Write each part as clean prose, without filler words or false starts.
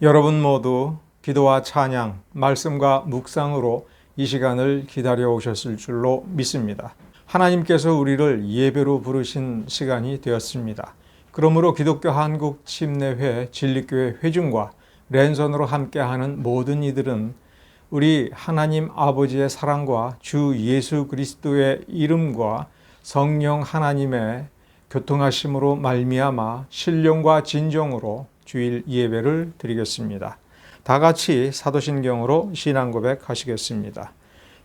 여러분 모두 기도와 찬양, 말씀과 묵상으로 이 시간을 기다려 오셨을 줄로 믿습니다. 하나님께서 우리를 예배로 부르신 시간이 되었습니다. 그러므로 기독교 한국 침례회 진리교회 회중과 랜선으로 함께하는 모든 이들은 우리 하나님 아버지의 사랑과 주 예수 그리스도의 이름과 성령 하나님의 교통하심으로 말미암아 신령과 진정으로 주일 예배를 드리겠습니다. 다 같이 사도신경으로 신앙 고백하시겠습니다.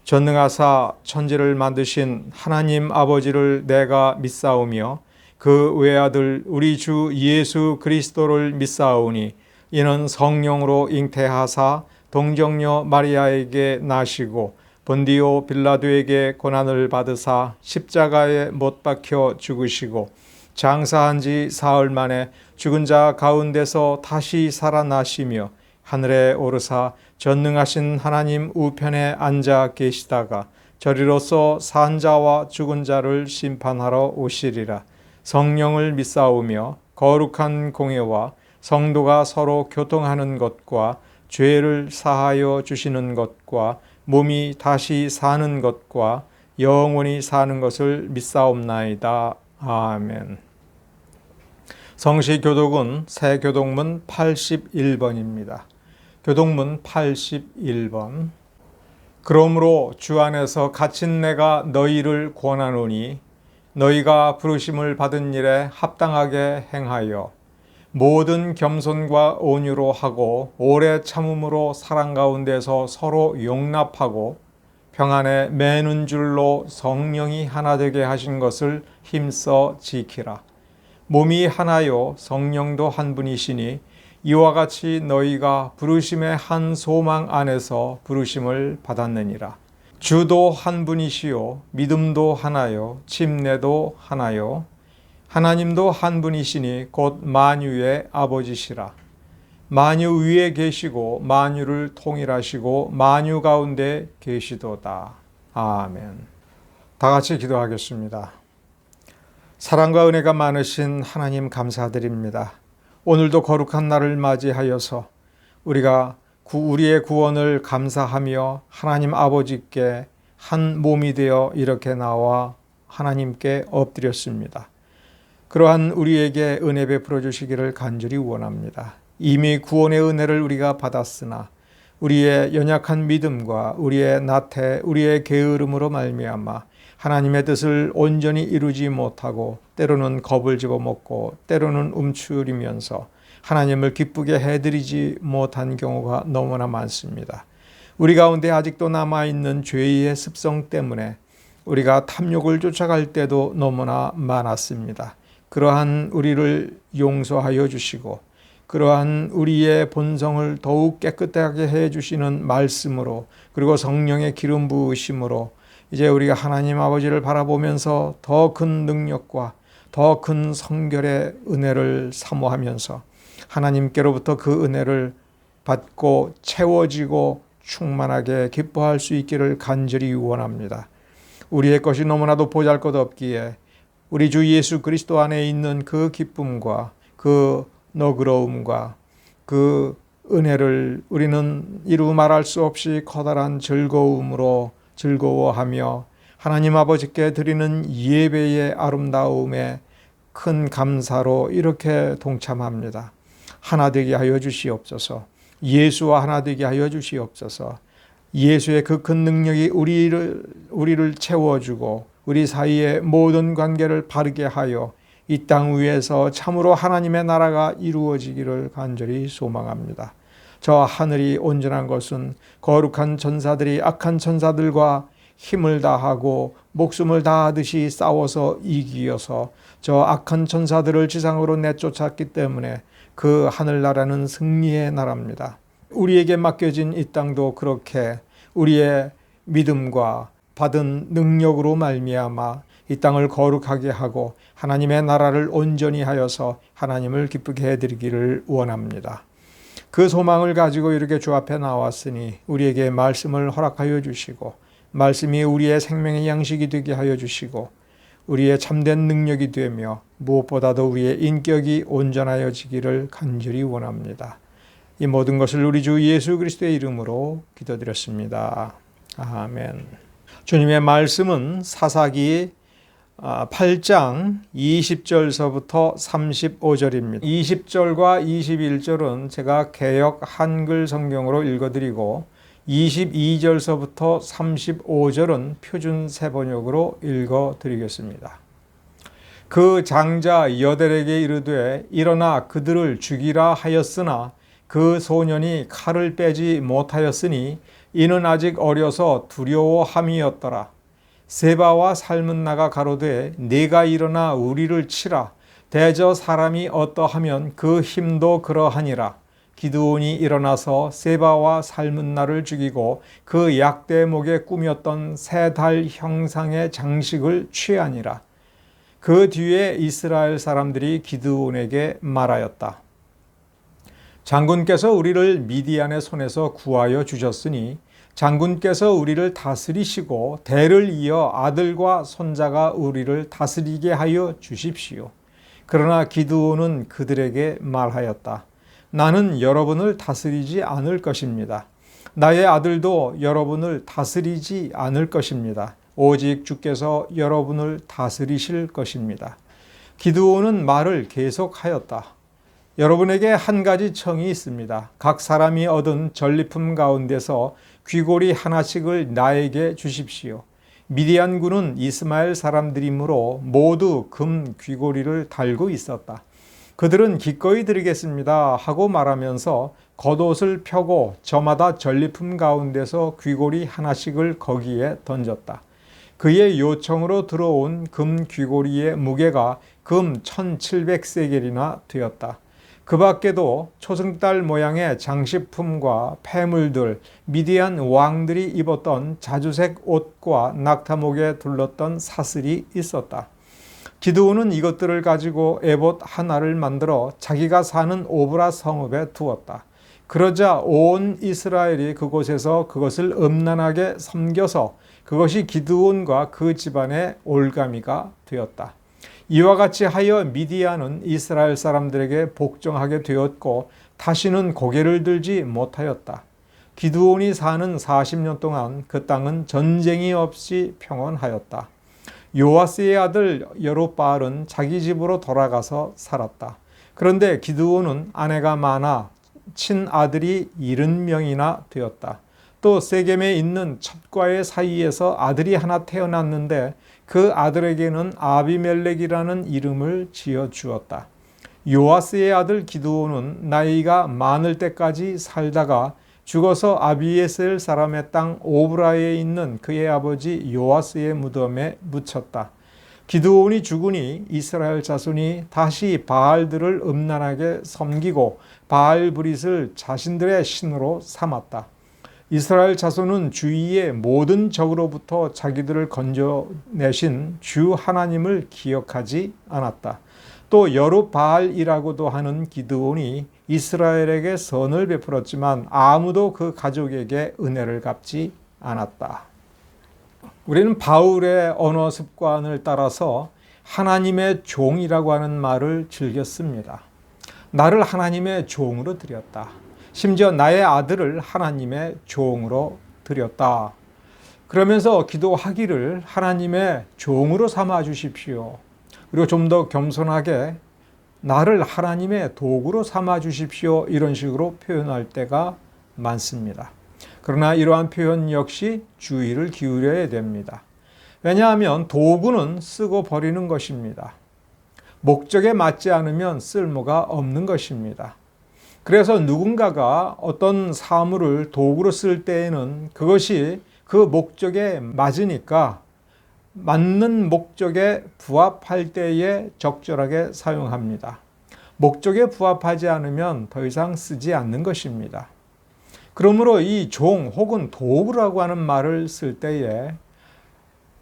전능하사 천지를 만드신 하나님 아버지를 내가 믿사오며 그 외아들 우리 주 예수 그리스도를 믿사오니 이는 성령으로 잉태하사 동정녀 마리아에게 나시고 본디오 빌라도에게 고난을 받으사 십자가에 못 박혀 죽으시고 장사한 지 사흘 만에 죽은 자 가운데서 다시 살아나시며 하늘에 오르사 전능하신 하나님 우편에 앉아 계시다가 저리로서 산 자와 죽은 자를 심판하러 오시리라. 성령을 믿사오며 거룩한 공예와 성도가 서로 교통하는 것과 죄를 사하여 주시는 것과 몸이 다시 사는 것과 영원히 사는 것을 믿사옵나이다. 아멘. 성시교독은 새 교독문 81번입니다. 교독문 81번. 그러므로 주 안에서 갇힌 내가 너희를 권하노니 너희가 부르심을 받은 일에 합당하게 행하여 모든 겸손과 온유로 하고 오래 참음으로 사랑 가운데서 서로 용납하고 평안에 매는 줄로 성령이 하나 되게 하신 것을 힘써 지키라. 몸이 하나요 성령도 한 분이시니 이와 같이 너희가 부르심의 한 소망 안에서 부르심을 받았느니라. 주도 한 분이시요 믿음도 하나요 침례도 하나요 하나님도 한 분이시니 곧 만유의 아버지시라. 만유 위에 계시고 만유를 통일하시고 만유 가운데 계시도다. 아멘. 다 같이 기도하겠습니다. 사랑과 은혜가 많으신 하나님 감사드립니다. 오늘도 거룩한 날을 맞이하여서 우리가 우리의 구원을 감사하며 하나님 아버지께 한 몸이 되어 이렇게 나와 하나님께 엎드렸습니다. 그러한 우리에게 은혜 베풀어 주시기를 간절히 원합니다. 이미 구원의 은혜를 우리가 받았으나 우리의 연약한 믿음과 우리의 나태, 우리의 게으름으로 말미암아 하나님의 뜻을 온전히 이루지 못하고 때로는 겁을 집어먹고 때로는 움츠리면서 하나님을 기쁘게 해드리지 못한 경우가 너무나 많습니다. 우리 가운데 아직도 남아있는 죄의 습성 때문에 우리가 탐욕을 쫓아갈 때도 너무나 많았습니다. 그러한 우리를 용서하여 주시고 그러한 우리의 본성을 더욱 깨끗하게 해주시는 말씀으로 그리고 성령의 기름 부으심으로 이제 우리가 하나님 아버지를 바라보면서 더 큰 능력과 더 큰 성결의 은혜를 사모하면서 하나님께로부터 그 은혜를 받고 채워지고 충만하게 기뻐할 수 있기를 간절히 원합니다. 우리의 것이 너무나도 보잘것없기에 우리 주 예수 그리스도 안에 있는 그 기쁨과 그 너그러움과 그 은혜를 우리는 이루 말할 수 없이 커다란 즐거움으로 즐거워하며 하나님 아버지께 드리는 예배의 아름다움에 큰 감사로 이렇게 동참합니다. 하나 되게 하여 주시옵소서. 예수와 하나 되게 하여 주시옵소서. 예수의 그 큰 능력이 우리를 채워주고 우리 사이의 모든 관계를 바르게 하여 이 땅 위에서 참으로 하나님의 나라가 이루어지기를 간절히 소망합니다. 저 하늘이 온전한 것은 거룩한 천사들이 악한 천사들과 힘을 다하고 목숨을 다하듯이 싸워서 이기어서 저 악한 천사들을 지상으로 내쫓았기 때문에 그 하늘나라는 승리의 나라입니다. 우리에게 맡겨진 이 땅도 그렇게 우리의 믿음과 받은 능력으로 말미암아 이 땅을 거룩하게 하고 하나님의 나라를 온전히 하여서 하나님을 기쁘게 해드리기를 원합니다. 그 소망을 가지고 이렇게 주 앞에 나왔으니 우리에게 말씀을 허락하여 주시고 말씀이 우리의 생명의 양식이 되게 하여 주시고 우리의 참된 능력이 되며 무엇보다도 우리의 인격이 온전하여지기를 간절히 원합니다. 이 모든 것을 우리 주 예수 그리스도의 이름으로 기도드렸습니다. 아멘. 주님의 말씀은 사사기 8장 20절서부터 35절입니다. 20절과 21절은 제가 개역 한글 성경으로 읽어드리고 22절서부터 35절은 표준 세번역으로 읽어드리겠습니다. 그 장자 여델에게 이르되 일어나 그들을 죽이라 하였으나 그 소년이 칼을 빼지 못하였으니 이는 아직 어려서 두려워함이었더라. 세바와 살문나가 가로되 네가 일어나 우리를 치라. 대저 사람이 어떠하면 그 힘도 그러하니라. 기드온이 일어나서 세바와 살문나를 죽이고 그 약대목에 꾸몄던 세 달 형상의 장식을 취하니라. 그 뒤에 이스라엘 사람들이 기드온에게 말하였다. 장군께서 우리를 미디안의 손에서 구하여 주셨으니 장군께서 우리를 다스리시고 대를 이어 아들과 손자가 우리를 다스리게 하여 주십시오. 그러나 기드온은 그들에게 말하였다. 나는 여러분을 다스리지 않을 것입니다. 나의 아들도 여러분을 다스리지 않을 것입니다. 오직 주께서 여러분을 다스리실 것입니다. 기드온은 말을 계속하였다. 여러분에게 한 가지 청이 있습니다. 각 사람이 얻은 전리품 가운데서 귀고리 하나씩을 나에게 주십시오. 미디안군은 이스마엘 사람들이므로 모두 금 귀고리를 달고 있었다. 그들은 기꺼이 드리겠습니다 하고 말하면서 겉옷을 펴고 저마다 전리품 가운데서 귀고리 하나씩을 거기에 던졌다. 그의 요청으로 들어온 금 귀고리의 무게가 금 1700세겔이나 되었다. 그 밖에도 초승달 모양의 장식품과 폐물들, 미디안 왕들이 입었던 자주색 옷과 낙타목에 둘렀던 사슬이 있었다. 기드온은 이것들을 가지고 에봇 하나를 만들어 자기가 사는 오브라 성읍에 두었다. 그러자 온 이스라엘이 그곳에서 그것을 음란하게 섬겨서 그것이 기드온과 그 집안의 올가미가 되었다. 이와 같이 하여 미디안은 이스라엘 사람들에게 복종하게 되었고 다시는 고개를 들지 못하였다. 기드온이 사는 40년 동안 그 땅은 전쟁이 없이 평온하였다. 요아스의 아들 여룹바알은 자기 집으로 돌아가서 살았다. 그런데 기드온은 아내가 많아 친아들이 70명이나 되었다. 또 세겜에 있는 첩과의 사이에서 아들이 하나 태어났는데 그 아들에게는 아비멜렉이라는 이름을 지어 주었다. 요아스의 아들 기드온은 나이가 많을 때까지 살다가 죽어서 아비에셀 사람의 땅 오브라에 있는 그의 아버지 요아스의 무덤에 묻혔다. 기드온이 죽으니 이스라엘 자손이 다시 바알들을 음란하게 섬기고 바알 브릿을 자신들의 신으로 삼았다. 이스라엘 자손은 주위의 모든 적으로부터 자기들을 건져내신 주 하나님을 기억하지 않았다. 또 여룹바알이라고도 하는 기드온이 이스라엘에게 선을 베풀었지만 아무도 그 가족에게 은혜를 갚지 않았다. 우리는 바울의 언어 습관을 따라서 하나님의 종이라고 하는 말을 즐겼습니다. 나를 하나님의 종으로 드렸다. 심지어 나의 아들을 하나님의 종으로 드렸다. 그러면서 기도하기를 하나님의 종으로 삼아 주십시오. 그리고 좀 더 겸손하게 나를 하나님의 도구로 삼아 주십시오. 이런 식으로 표현할 때가 많습니다. 그러나 이러한 표현 역시 주의를 기울여야 됩니다. 왜냐하면 도구는 쓰고 버리는 것입니다. 목적에 맞지 않으면 쓸모가 없는 것입니다. 그래서 누군가가 어떤 사물을 도구로 쓸 때에는 그것이 그 목적에 맞으니까 맞는 목적에 부합할 때에 적절하게 사용합니다. 목적에 부합하지 않으면 더 이상 쓰지 않는 것입니다. 그러므로 이 종 혹은 도구라고 하는 말을 쓸 때에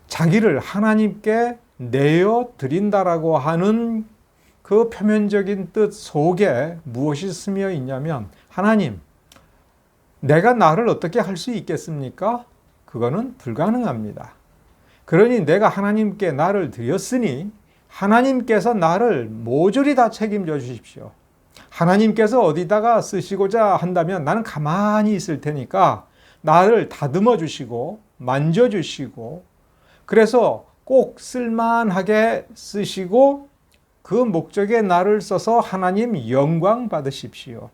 자기를 하나님께 내어 드린다라고 하는 그 표면적인 뜻 속에 무엇이 스며 있냐면 하나님, 내가 나를 어떻게 할 수 있겠습니까? 그거는 불가능합니다. 그러니 내가 하나님께 나를 드렸으니 하나님께서 나를 모조리 다 책임져 주십시오. 하나님께서 어디다가 쓰시고자 한다면 나는 가만히 있을 테니까 나를 다듬어 주시고 만져 주시고 그래서 꼭 쓸만하게 쓰시고 그 목적에 나를 써서 하나님 영광 받으십시오.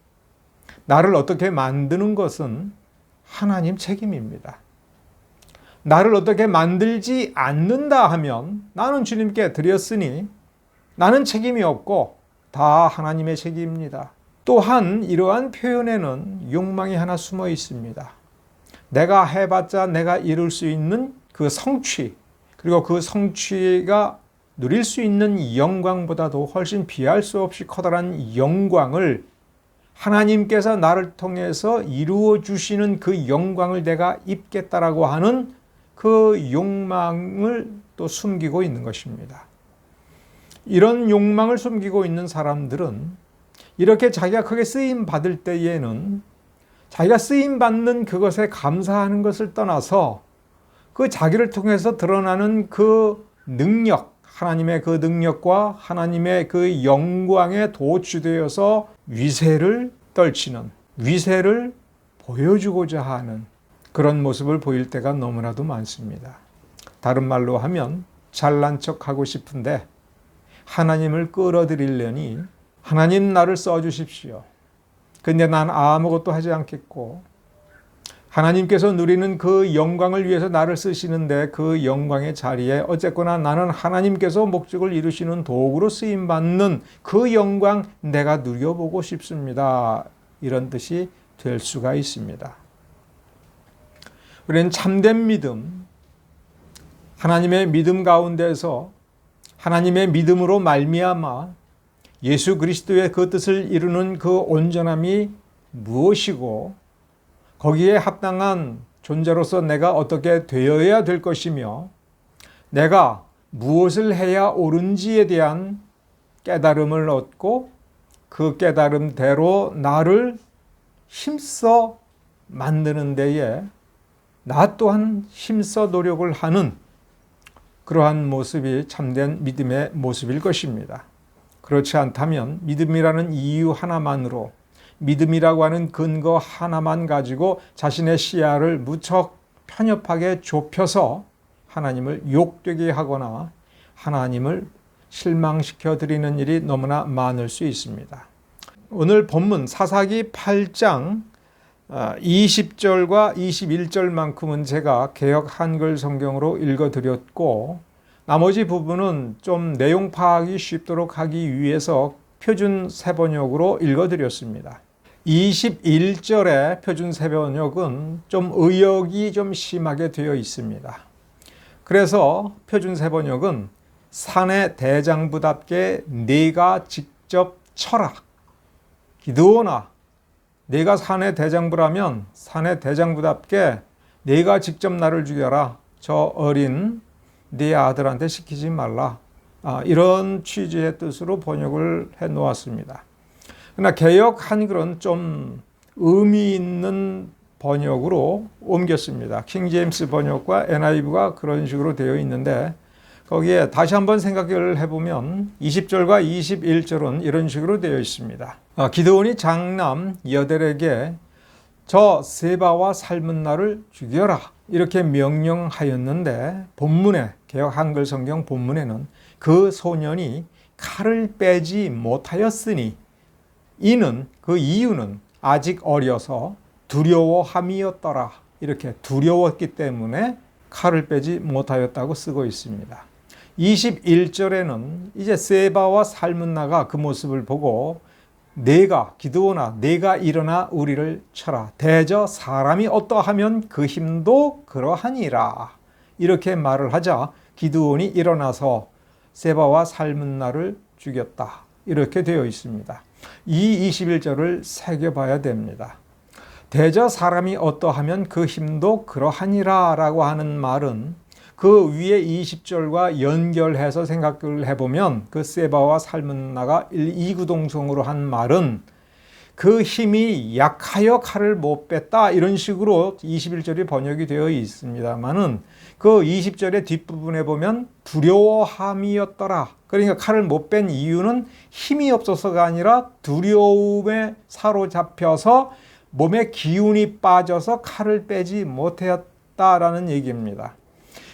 나를 어떻게 만드는 것은 하나님 책임입니다. 나를 어떻게 만들지 않는다 하면 나는 주님께 드렸으니 나는 책임이 없고 다 하나님의 책임입니다. 또한 이러한 표현에는 욕망이 하나 숨어 있습니다. 내가 해봤자 내가 이룰 수 있는 그 성취, 그리고 그 성취가 누릴 수 있는 영광보다도 훨씬 비할 수 없이 커다란 영광을 하나님께서 나를 통해서 이루어 주시는 그 영광을 내가 입겠다라고 하는 그 욕망을 또 숨기고 있는 것입니다. 이런 욕망을 숨기고 있는 사람들은 이렇게 자기가 크게 쓰임 받을 때에는 자기가 쓰임 받는 그것에 감사하는 것을 떠나서 그 자기를 통해서 드러나는 그 능력, 하나님의 그 능력과 하나님의 그 영광에 도취되어서 위세를 떨치는, 위세를 보여주고자 하는 그런 모습을 보일 때가 너무나도 많습니다. 다른 말로 하면 잘난 척하고 싶은데 하나님을 끌어들이려니 하나님 나를 써주십시오. 근데 난 아무것도 하지 않겠고 하나님께서 누리는 그 영광을 위해서 나를 쓰시는데 그 영광의 자리에 어쨌거나 나는 하나님께서 목적을 이루시는 도구로 쓰임받는 그 영광 내가 누려보고 싶습니다. 이런 뜻이 될 수가 있습니다. 우리는 참된 믿음, 하나님의 믿음 가운데서 하나님의 믿음으로 말미암아 예수 그리스도의 그 뜻을 이루는 그 온전함이 무엇이고 거기에 합당한 존재로서 내가 어떻게 되어야 될 것이며 내가 무엇을 해야 옳은지에 대한 깨달음을 얻고 그 깨달음대로 나를 힘써 만드는 데에 나 또한 힘써 노력을 하는 그러한 모습이 참된 믿음의 모습일 것입니다. 그렇지 않다면 믿음이라는 이유 하나만으로 믿음이라고 하는 근거 하나만 가지고 자신의 시야를 무척 편협하게 좁혀서 하나님을 욕되게 하거나 하나님을 실망시켜 드리는 일이 너무나 많을 수 있습니다. 오늘 본문 사사기 8장 20절과 21절만큼은 제가 개역 한글 성경으로 읽어드렸고 나머지 부분은 좀 내용 파악이 쉽도록 하기 위해서 표준 세번역으로 읽어드렸습니다. 21절의 표준 세번역은 좀 의역이 좀 심하게 되어 있습니다. 그래서 표준 세번역은 산의 대장부답게 네가 직접 쳐라. 기드온아, 네가 산의 대장부라면 산의 대장부답게 네가 직접 나를 죽여라. 저 어린 네 아들한테 시키지 말라. 이런 취지의 뜻으로 번역을 해 놓았습니다. 그러나 개역 한글은 좀 의미 있는 번역으로 옮겼습니다. 킹 제임스 번역과 NIV가 그런 식으로 되어 있는데 거기에 다시 한번 생각을 해보면 20절과 21절은 이런 식으로 되어 있습니다. 기드온이 장남 여델에게 저 세바와 살문나를 죽여라 이렇게 명령하였는데 본문에 개역 한글 성경 본문에는 그 소년이 칼을 빼지 못하였으니 이는 그 이유는 아직 어려서 두려워함이었더라. 이렇게 두려웠기 때문에 칼을 빼지 못하였다고 쓰고 있습니다. 21절에는 이제 세바와 살문나가 그 모습을 보고 내가 기드온아 내가 일어나 우리를 쳐라. 대저 사람이 어떠하면 그 힘도 그러하니라. 이렇게 말을 하자 기드온이 일어나서 세바와 살문나를 죽였다. 이렇게 되어 있습니다. 이 21절을 새겨봐야 됩니다. 대저 사람이 어떠하면 그 힘도 그러하니라 라고 하는 말은 그 위에 20절과 연결해서 생각을 해보면 그 세바와 살문나가 이구동성으로 한 말은 그 힘이 약하여 칼을 못 뺐다 이런 식으로 21절이 번역이 되어 있습니다만은 그 20절의 뒷부분에 보면 두려워함이었더라. 그러니까 칼을 못 뺀 이유는 힘이 없어서가 아니라 두려움에 사로잡혀서 몸에 기운이 빠져서 칼을 빼지 못했다라는 얘기입니다.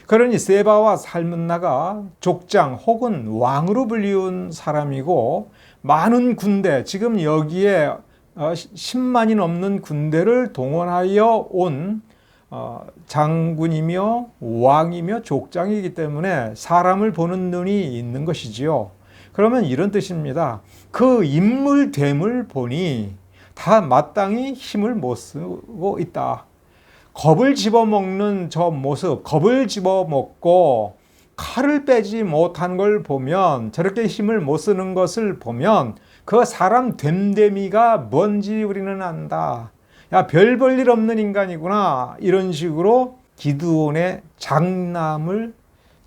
그러니 세바와 살문나가 족장 혹은 왕으로 불리운 사람이고 많은 군대, 지금 여기에 10만이 넘는 군대를 동원하여 온 장군이며 왕이며 족장이기 때문에 사람을 보는 눈이 있는 것이지요. 그러면 이런 뜻입니다. 그 인물됨을 보니 다 마땅히 힘을 못 쓰고 있다. 겁을 집어먹는 저 모습, 겁을 집어먹고 칼을 빼지 못한 걸 보면, 저렇게 힘을 못 쓰는 것을 보면 그 사람 됨됨이가 뭔지 우리는 안다. 야, 별 볼 일 없는 인간이구나. 이런 식으로 기드온의 장남을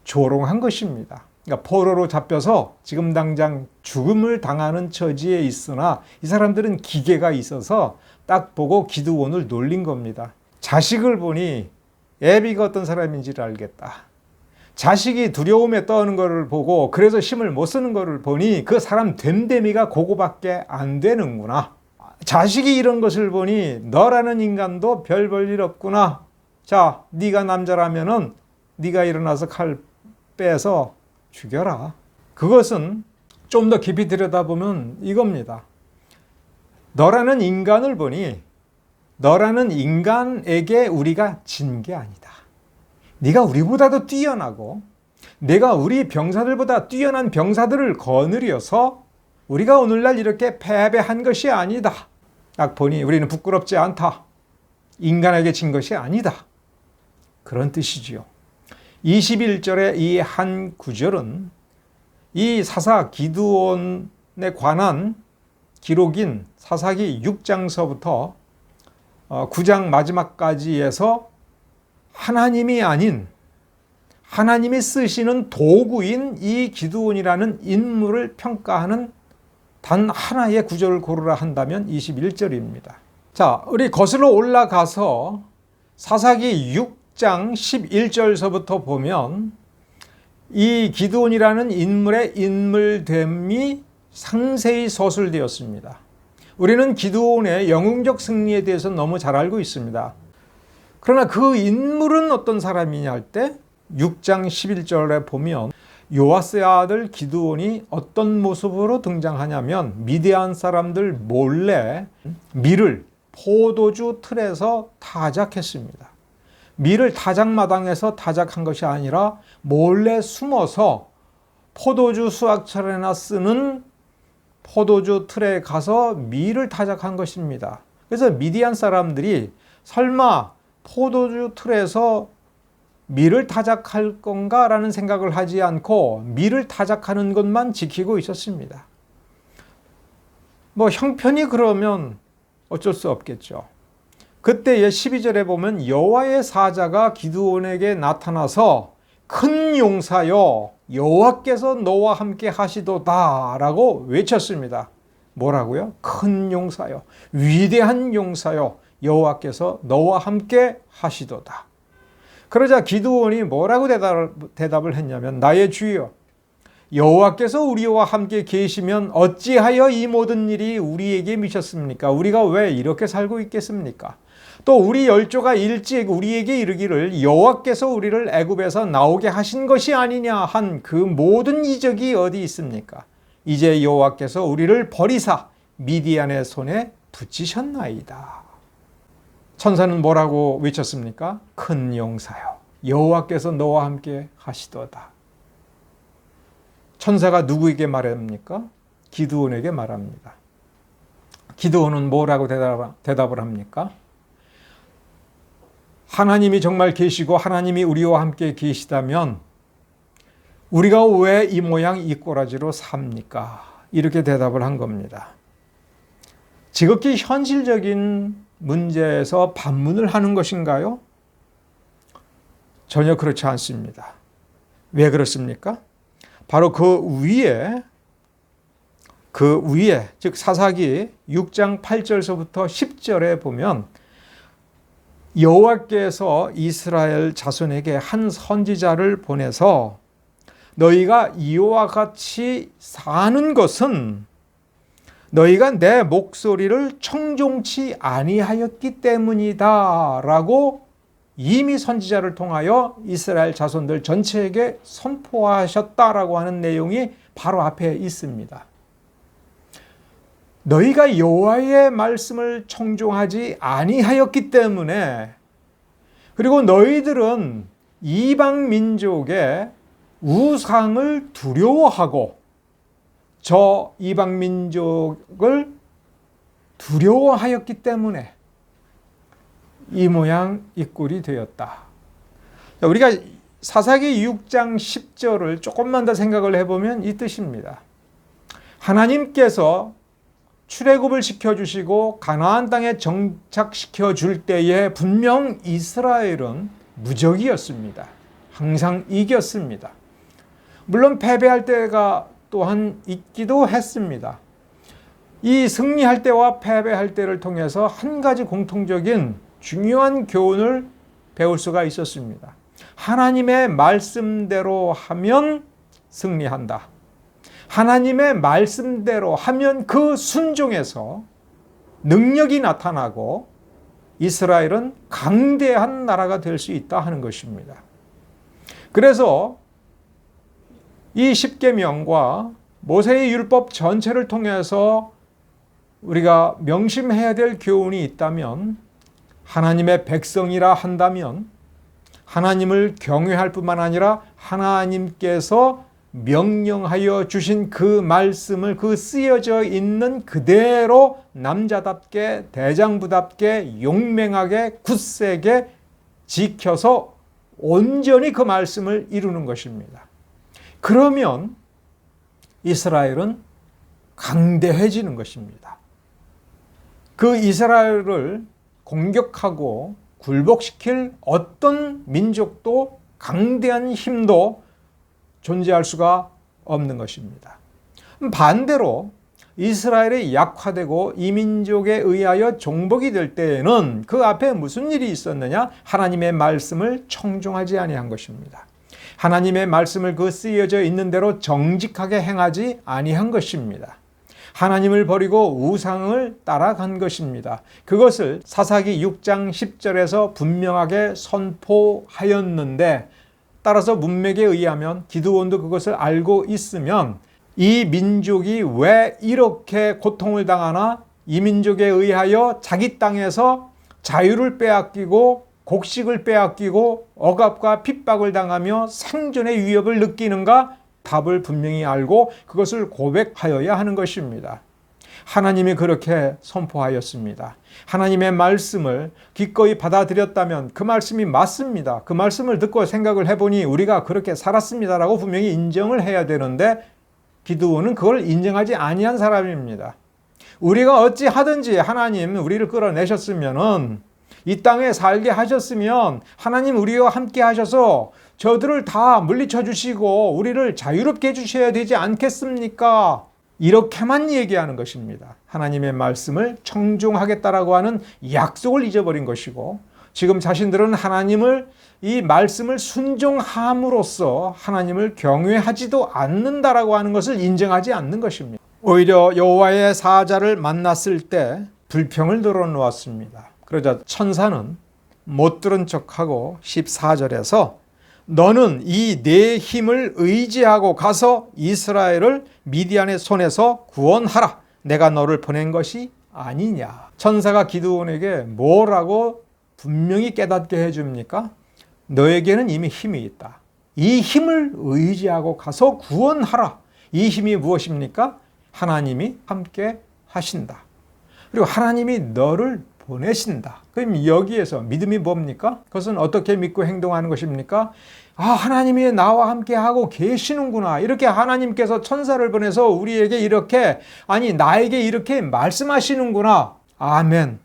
조롱한 것입니다. 그러니까 포로로 잡혀서 지금 당장 죽음을 당하는 처지에 있으나 이 사람들은 기계가 있어서 딱 보고 기드온을 놀린 겁니다. 자식을 보니 애비가 어떤 사람인지를 알겠다. 자식이 두려움에 떠는 것을 보고 그래서 힘을 못 쓰는 것을 보니 그 사람 됨됨이가 그거밖에 안 되는구나. 자식이 이런 것을 보니 너라는 인간도 별 볼 일 없구나. 자, 네가 남자라면은 네가 일어나서 칼 빼서 죽여라. 그것은 좀 더 깊이 들여다보면 이겁니다. 너라는 인간을 보니 너라는 인간에게 우리가 진 게 아니다. 네가 우리보다도 뛰어나고 내가 우리 병사들보다 뛰어난 병사들을 거느려서 우리가 오늘날 이렇게 패배한 것이 아니다. 딱 보니 우리는 부끄럽지 않다. 인간에게 진 것이 아니다. 그런 뜻이지요. 21절의 이 한 구절은 이 사사 기드온에 관한 기록인 사사기 6장서부터 9장 마지막까지에서 하나님이 아닌 하나님이 쓰시는 도구인 이 기드온이라는 인물을 평가하는 단 하나의 구절을 고르라 한다면 21절입니다. 자, 우리 거슬러 올라가서 사사기 6장 11절서부터 보면 이 기드온이라는 인물의 인물됨이 상세히 서술되었습니다. 우리는 기드온의 영웅적 승리에 대해서 너무 잘 알고 있습니다. 그러나 그 인물은 어떤 사람이냐 할 때 6장 11절에 보면 요아스의 아들 기드온이 어떤 모습으로 등장하냐면 미디안 사람들 몰래 밀을 포도주 틀에서 타작했습니다. 밀을 타작마당에서 타작한 것이 아니라 몰래 숨어서 포도주 수확철에나 쓰는 포도주 틀에 가서 밀을 타작한 것입니다. 그래서 미디안 사람들이 설마 포도주 틀에서 밀을 타작할 건가 라는 생각을 하지 않고 밀을 타작하는 것만 지키고 있었습니다. 형편이 그러면 어쩔 수 없겠죠. 그때의 12절에 보면 여호와의 사자가 기드온에게 나타나서 큰 용사여 여호와께서 너와 함께 하시도다 라고 외쳤습니다. 뭐라고요? 큰 용사여, 위대한 용사여 여호와께서 너와 함께 하시도다. 그러자 기드온이 뭐라고 대답을 했냐면 나의 주여 여호와께서 우리와 함께 계시면 어찌하여 이 모든 일이 우리에게 미쳤습니까? 우리가 왜 이렇게 살고 있겠습니까? 또 우리 열조가 일찍 우리에게 이르기를 여호와께서 우리를 애굽에서 나오게 하신 것이 아니냐 한 그 모든 이적이 어디 있습니까? 이제 여호와께서 우리를 버리사 미디안의 손에 붙이셨나이다. 천사는 뭐라고 외쳤습니까? 큰 용사여 여호와께서 너와 함께 하시도다. 천사가 누구에게 말합니까? 기드온에게 말합니다. 기드온은 뭐라고 대답을 합니까? 하나님이 정말 계시고 하나님이 우리와 함께 계시다면 우리가 왜 이 모양 이 꼬라지로 삽니까? 이렇게 대답을 한 겁니다. 지극히 현실적인 문제에서 반문을 하는 것인가요? 전혀 그렇지 않습니다. 왜 그렇습니까? 바로 그 위에 즉 사사기 6장 8절서부터 10절에 보면 여호와께서 이스라엘 자손에게 한 선지자를 보내서 너희가 이와 같이 사는 것은 너희가 내 목소리를 청종치 아니하였기 때문이다 라고 이미 선지자를 통하여 이스라엘 자손들 전체에게 선포하셨다라고 하는 내용이 바로 앞에 있습니다. 너희가 여호와의 말씀을 청종하지 아니하였기 때문에, 그리고 너희들은 이방 민족의 우상을 두려워하고 저 이방 민족을 두려워하였기 때문에 이 모양 이 꼴이 되었다. 우리가 사사기 6장 10절을 조금만 더 생각을 해보면 이 뜻입니다. 하나님께서 출애굽을 시켜주시고 가나안 땅에 정착시켜 줄 때에 분명 이스라엘은 무적이었습니다. 항상 이겼습니다. 물론 패배할 때가 또한 있기도 했습니다. 이 승리할 때와 패배할 때를 통해서 한 가지 공통적인 중요한 교훈을 배울 수가 있었습니다. 하나님의 말씀대로 하면 승리한다. 하나님의 말씀대로 하면 그 순종에서 능력이 나타나고 이스라엘은 강대한 나라가 될 수 있다 하는 것입니다. 그래서 이 십계명과 모세의 율법 전체를 통해서 우리가 명심해야 될 교훈이 있다면, 하나님의 백성이라 한다면 하나님을 경외할 뿐만 아니라 하나님께서 명령하여 주신 그 말씀을 그 쓰여져 있는 그대로 남자답게 대장부답게 용맹하게 굳세게 지켜서 온전히 그 말씀을 이루는 것입니다. 그러면 이스라엘은 강대해지는 것입니다. 그 이스라엘을 공격하고 굴복시킬 어떤 민족도 강대한 힘도 존재할 수가 없는 것입니다. 반대로 이스라엘이 약화되고 이 민족에 의하여 종복이 될 때에는 그 앞에 무슨 일이 있었느냐? 하나님의 말씀을 청종하지 아니한 것입니다. 하나님의 말씀을 그 쓰여져 있는 대로 정직하게 행하지 아니한 것입니다. 하나님을 버리고 우상을 따라간 것입니다. 그것을 사사기 6장 10절에서 분명하게 선포하였는데, 따라서 문맥에 의하면 기드온도 그것을 알고 있으면 이 민족이 왜 이렇게 고통을 당하나, 이 민족에 의하여 자기 땅에서 자유를 빼앗기고 곡식을 빼앗기고 억압과 핍박을 당하며 생존의 위협을 느끼는가? 답을 분명히 알고 그것을 고백하여야 하는 것입니다. 하나님이 그렇게 선포하였습니다. 하나님의 말씀을 기꺼이 받아들였다면 그 말씀이 맞습니다. 그 말씀을 듣고 생각을 해보니 우리가 그렇게 살았습니다라고 분명히 인정을 해야 되는데, 기드온은 그걸 인정하지 아니한 사람입니다. 우리가 어찌 하든지 하나님 우리를 끌어내셨으면은, 이 땅에 살게 하셨으면 하나님 우리와 함께 하셔서 저들을 다 물리쳐 주시고 우리를 자유롭게 해주셔야 되지 않겠습니까? 이렇게만 얘기하는 것입니다. 하나님의 말씀을 청종하겠다라고 하는 약속을 잊어버린 것이고, 지금 자신들은 하나님을, 이 말씀을 순종함으로써 하나님을 경외하지도 않는다라고 하는 것을 인정하지 않는 것입니다. 오히려 여호와의 사자를 만났을 때 불평을 늘어놓았습니다. 그러자 천사는 못 들은 척하고 14절에서 너는 이 내 힘을 의지하고 가서 이스라엘을 미디안의 손에서 구원하라. 내가 너를 보낸 것이 아니냐. 천사가 기드온에게 뭐라고 분명히 깨닫게 해줍니까? 너에게는 이미 힘이 있다. 이 힘을 의지하고 가서 구원하라. 이 힘이 무엇입니까? 하나님이 함께 하신다. 그리고 하나님이 너를 보내신다. 그럼 여기에서 믿음이 뭡니까? 그것은 어떻게 믿고 행동하는 것입니까? 아, 하나님이 나와 함께 하고 계시는구나. 이렇게 하나님께서 천사를 보내서 우리에게 이렇게, 아니 나에게 이렇게 말씀하시는구나. 아멘.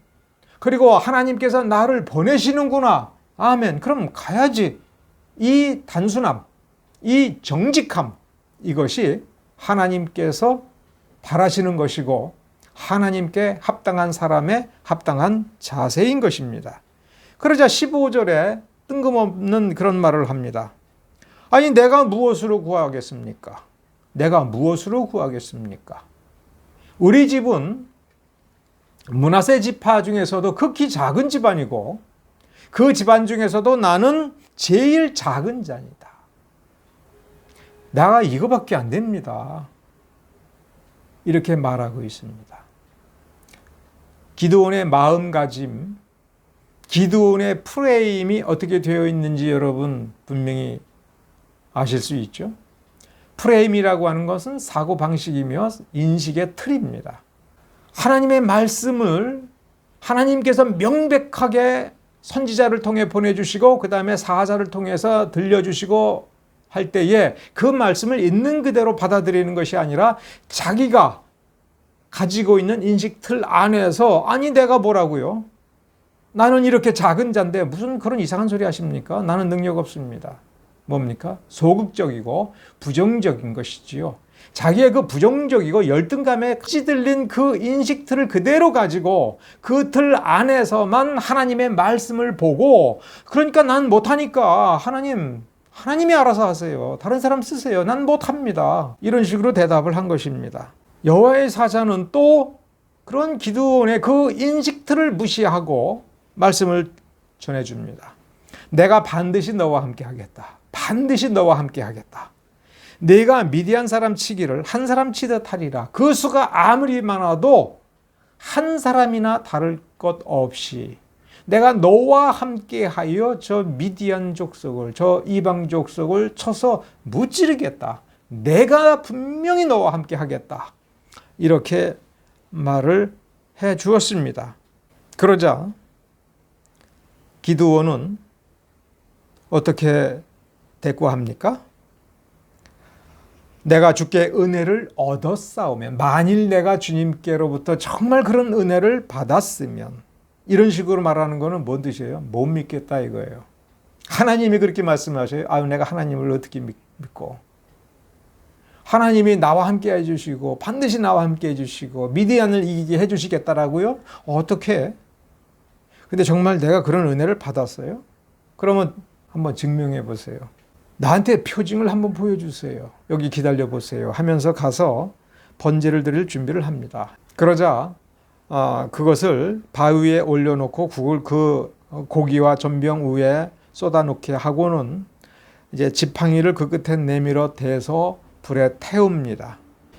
그리고 하나님께서 나를 보내시는구나. 아멘. 그럼 가야지. 이 단순함, 이 정직함, 이것이 하나님께서 바라시는 것이고 하나님께 합당한 사람의 합당한 자세인 것입니다. 그러자 15절에 뜬금없는 그런 말을 합니다. 아니 내가 무엇으로 구하겠습니까? 내가 무엇으로 구하겠습니까? 우리 집은 므낫세 지파 중에서도 극히 작은 집안이고 그 집안 중에서도 나는 제일 작은 자니다. 내가 이거밖에 안 됩니다. 이렇게 말하고 있습니다. 기드온의 마음가짐, 기드온의 프레임이 어떻게 되어 있는지 여러분 분명히 아실 수 있죠? 프레임이라고 하는 것은 사고방식이며 인식의 틀입니다. 하나님의 말씀을 하나님께서 명백하게 선지자를 통해 보내주시고 그 다음에 사자를 통해서 들려주시고 할 때에 그 말씀을 있는 그대로 받아들이는 것이 아니라 자기가 가지고 있는 인식 틀 안에서 아니 내가 뭐라고요? 나는 이렇게 작은 자인데 무슨 그런 이상한 소리 하십니까? 나는 능력 없습니다. 뭡니까? 소극적이고 부정적인 것이지요. 자기의 그 부정적이고 열등감에 찌들린 그 인식 틀을 그대로 가지고 그 틀 안에서만 하나님의 말씀을 보고 그러니까 난 못하니까 하나님이 알아서 하세요. 다른 사람 쓰세요. 난 못합니다. 이런 식으로 대답을 한 것입니다. 여호와의 사자는 또 그런 기드온의 그 인식 틀을 무시하고 말씀을 전해줍니다. 내가 반드시 너와 함께 하겠다. 반드시 너와 함께 하겠다. 내가 미디안 사람 치기를 한 사람 치듯 하리라. 그 수가 아무리 많아도 한 사람이나 다를 것 없이 내가 너와 함께 하여 저 미디안 족속을, 저 이방 족속을 쳐서 무찌르겠다. 내가 분명히 너와 함께 하겠다. 이렇게 말을 해 주었습니다. 그러자 기드온은 어떻게 대꾸합니까? 내가 주께 은혜를 얻었사오면, 만일 내가 주님께로부터 정말 그런 은혜를 받았으면, 이런 식으로 말하는 거는 뭔 뜻이에요? 못 믿겠다 이거예요. 하나님이 그렇게 말씀하셔요. 아유, 내가 하나님을 어떻게 믿고, 하나님이 나와 함께 해주시고 반드시 나와 함께 해주시고 미디안을 이기게 해주시겠다라고요? 어떻게? 근데 정말 내가 그런 은혜를 받았어요? 그러면 한번 증명해 보세요. 나한테 표징을 한번 보여주세요. 여기 기다려 보세요 하면서 가서 번제를 드릴 준비를 합니다. 그러자 그것을 바위 위에 올려놓고 그 고기와 전병 위에 쏟아놓게 하고는 이제 지팡이를 그 끝에 내밀어 대서 불에 태웁니다.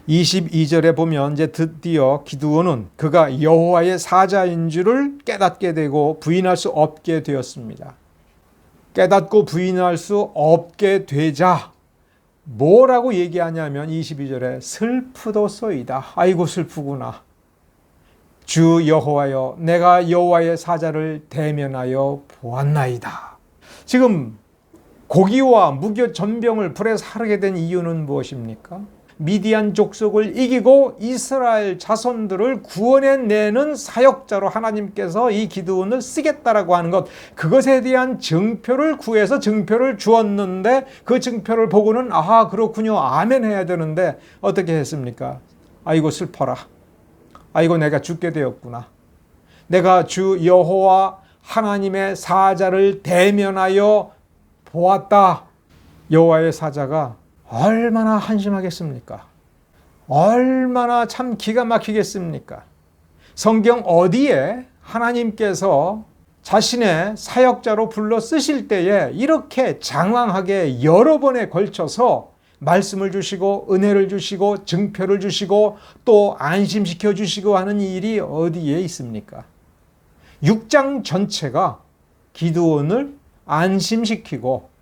22절에 보면 이제 드디어 기드온은 그가 여호와의 사자인 줄을 깨닫게 되고 부인할 수 없게 되었습니다. 깨닫고 부인할 수 없게 되자 뭐라고 얘기하냐면 22절에 슬프도소이다. 아이고 슬프구나. 주 여호와여, 내가 여호와의 사자를 대면하여 보았나이다. 지금 고기와 무교 전병을 불에 사르게 된 이유는 무엇입니까? 미디안 족속을 이기고 이스라엘 자손들을 구원해내는 사역자로 하나님께서 이 기드온을 쓰겠다라고 하는 것, 그것에 대한 증표를 구해서 증표를 주었는데 그 증표를 보고는 아하 그렇군요 아멘 해야 되는데 어떻게 했습니까? 아이고 슬퍼라. 아이고 내가 죽게 되었구나. 내가 주 여호와 하나님의 사자를 대면하여 보았다. 여호와의 사자가 얼마나 한심하겠습니까? 얼마나 참 기가 막히겠습니까? 성경 어디에 하나님께서 자신의 사역자로 불러 쓰실 때에 이렇게 장황하게 여러 번에 걸쳐서 말씀을 주시고 은혜를 주시고 증표를 주시고 또 안심시켜 주시고 하는 일이 어디에 있습니까? 6장 전체가 기드온을 안심시키고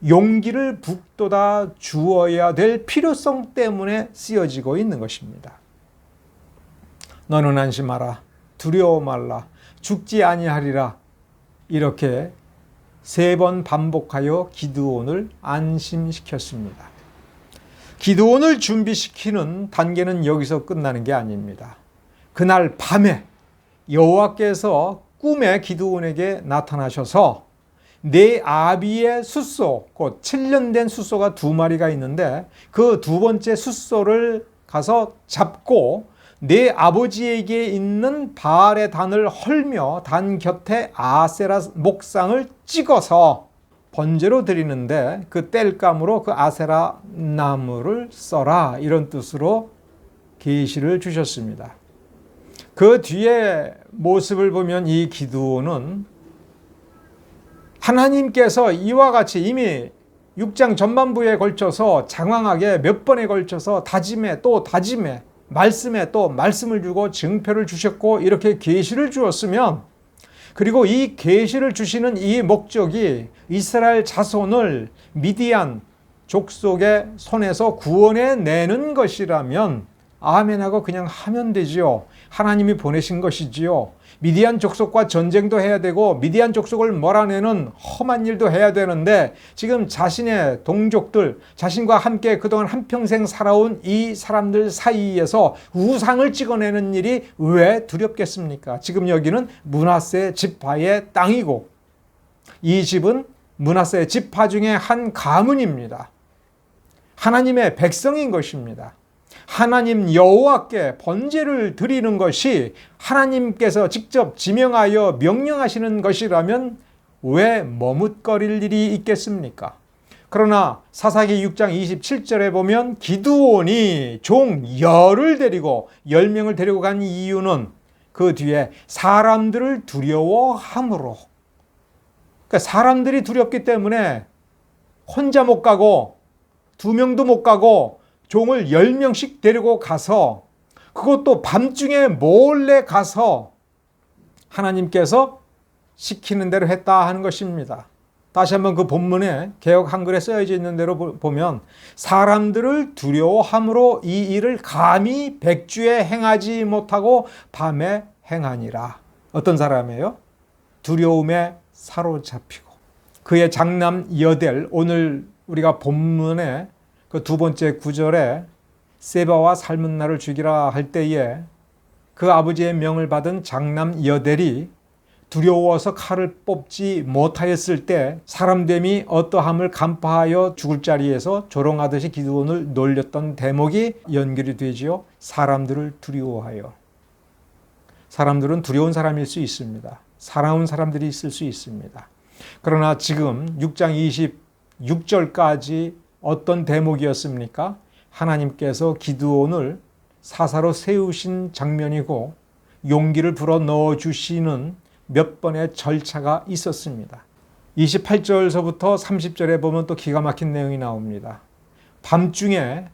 용기를 북돋아 주어야 될 필요성 때문에 쓰여지고 있는 것입니다. 너는 안심하라. 두려워 말라. 죽지 아니하리라. 이렇게 3번 반복하여 기드온을 안심시켰습니다. 기드온을 준비시키는 단계는 여기서 끝나는 게 아닙니다. 그날 밤에 여호와께서 꿈에 기드온에게 나타나셔서 내 아비의 숫소, 곧 7년 된 숫소가 2마리가 있는데 그 2번째 숫소를 가서 잡고 내 아버지에게 있는 바알의 단을 헐며 단 곁에 아세라 목상을 찍어서 번제로 드리는데 그 땔감으로 그 아세라 나무를 써라, 이런 뜻으로 계시를 주셨습니다. 그 뒤에 모습을 보면 이 기드온은 하나님께서 이와 같이 이미 6장 전반부에 걸쳐서 장황하게 몇 번에 걸쳐서 다짐에 또 다짐에, 말씀에 또 말씀을 주고 증표를 주셨고 이렇게 계시를 주었으면, 그리고 이 계시를 주시는 이 목적이 이스라엘 자손을 미디안 족속의 손에서 구원해 내는 것이라면 아멘하고 그냥 하면 되지요. 하나님이 보내신 것이지요. 미디안 족속과 전쟁도 해야 되고 미디안 족속을 몰아내는 험한 일도 해야 되는데, 지금 자신의 동족들, 자신과 함께 그동안 한평생 살아온 이 사람들 사이에서 우상을 찍어내는 일이 왜 두렵겠습니까? 지금 여기는 므낫세 지파의 땅이고 이 집은 므낫세 지파 중에 한 가문입니다. 하나님의 백성인 것입니다. 하나님 여호와께 번제를 드리는 것이 하나님께서 직접 지명하여 명령하시는 것이라면 왜 머뭇거릴 일이 있겠습니까? 그러나 사사기 6장 27절에 보면 기드온이 종 10명을 데리고 간 이유는 그 뒤에 사람들을 두려워함으로, 그러니까 사람들이 두렵기 때문에 혼자 못 가고 2명도 못 가고 종을 10명씩 데리고 가서, 그것도 밤중에 몰래 가서 하나님께서 시키는 대로 했다 하는 것입니다. 다시 한번 그 본문에 개역 한글에 쓰여져 있는 대로 보면 사람들을 두려워함으로 이 일을 감히 백주에 행하지 못하고 밤에 행하니라. 어떤 사람이에요? 두려움에 사로잡히고 그의 장남 여델, 오늘 우리가 본문에 그 두 번째 구절에 세바와 삶은 나를 죽이라 할 때에 그 아버지의 명을 받은 장남 여델이 두려워서 칼을 뽑지 못하였을 때 사람됨이 어떠함을 간파하여 죽을 자리에서 조롱하듯이 기드온을 놀렸던 대목이 연결이 되지요. 사람들을 두려워하여. 사람들은 두려운 사람일 수 있습니다. 사나운 사람들이 있을 수 있습니다. 그러나 지금 6장 26절까지 어떤 대목이었습니까? 하나님께서 기드온을 사사로 세우신 장면이고 용기를 불어넣어 주시는 몇 번의 절차가 있었습니다. 28절서부터 30절에 보면 또 기가 막힌 내용이 나옵니다. 밤중에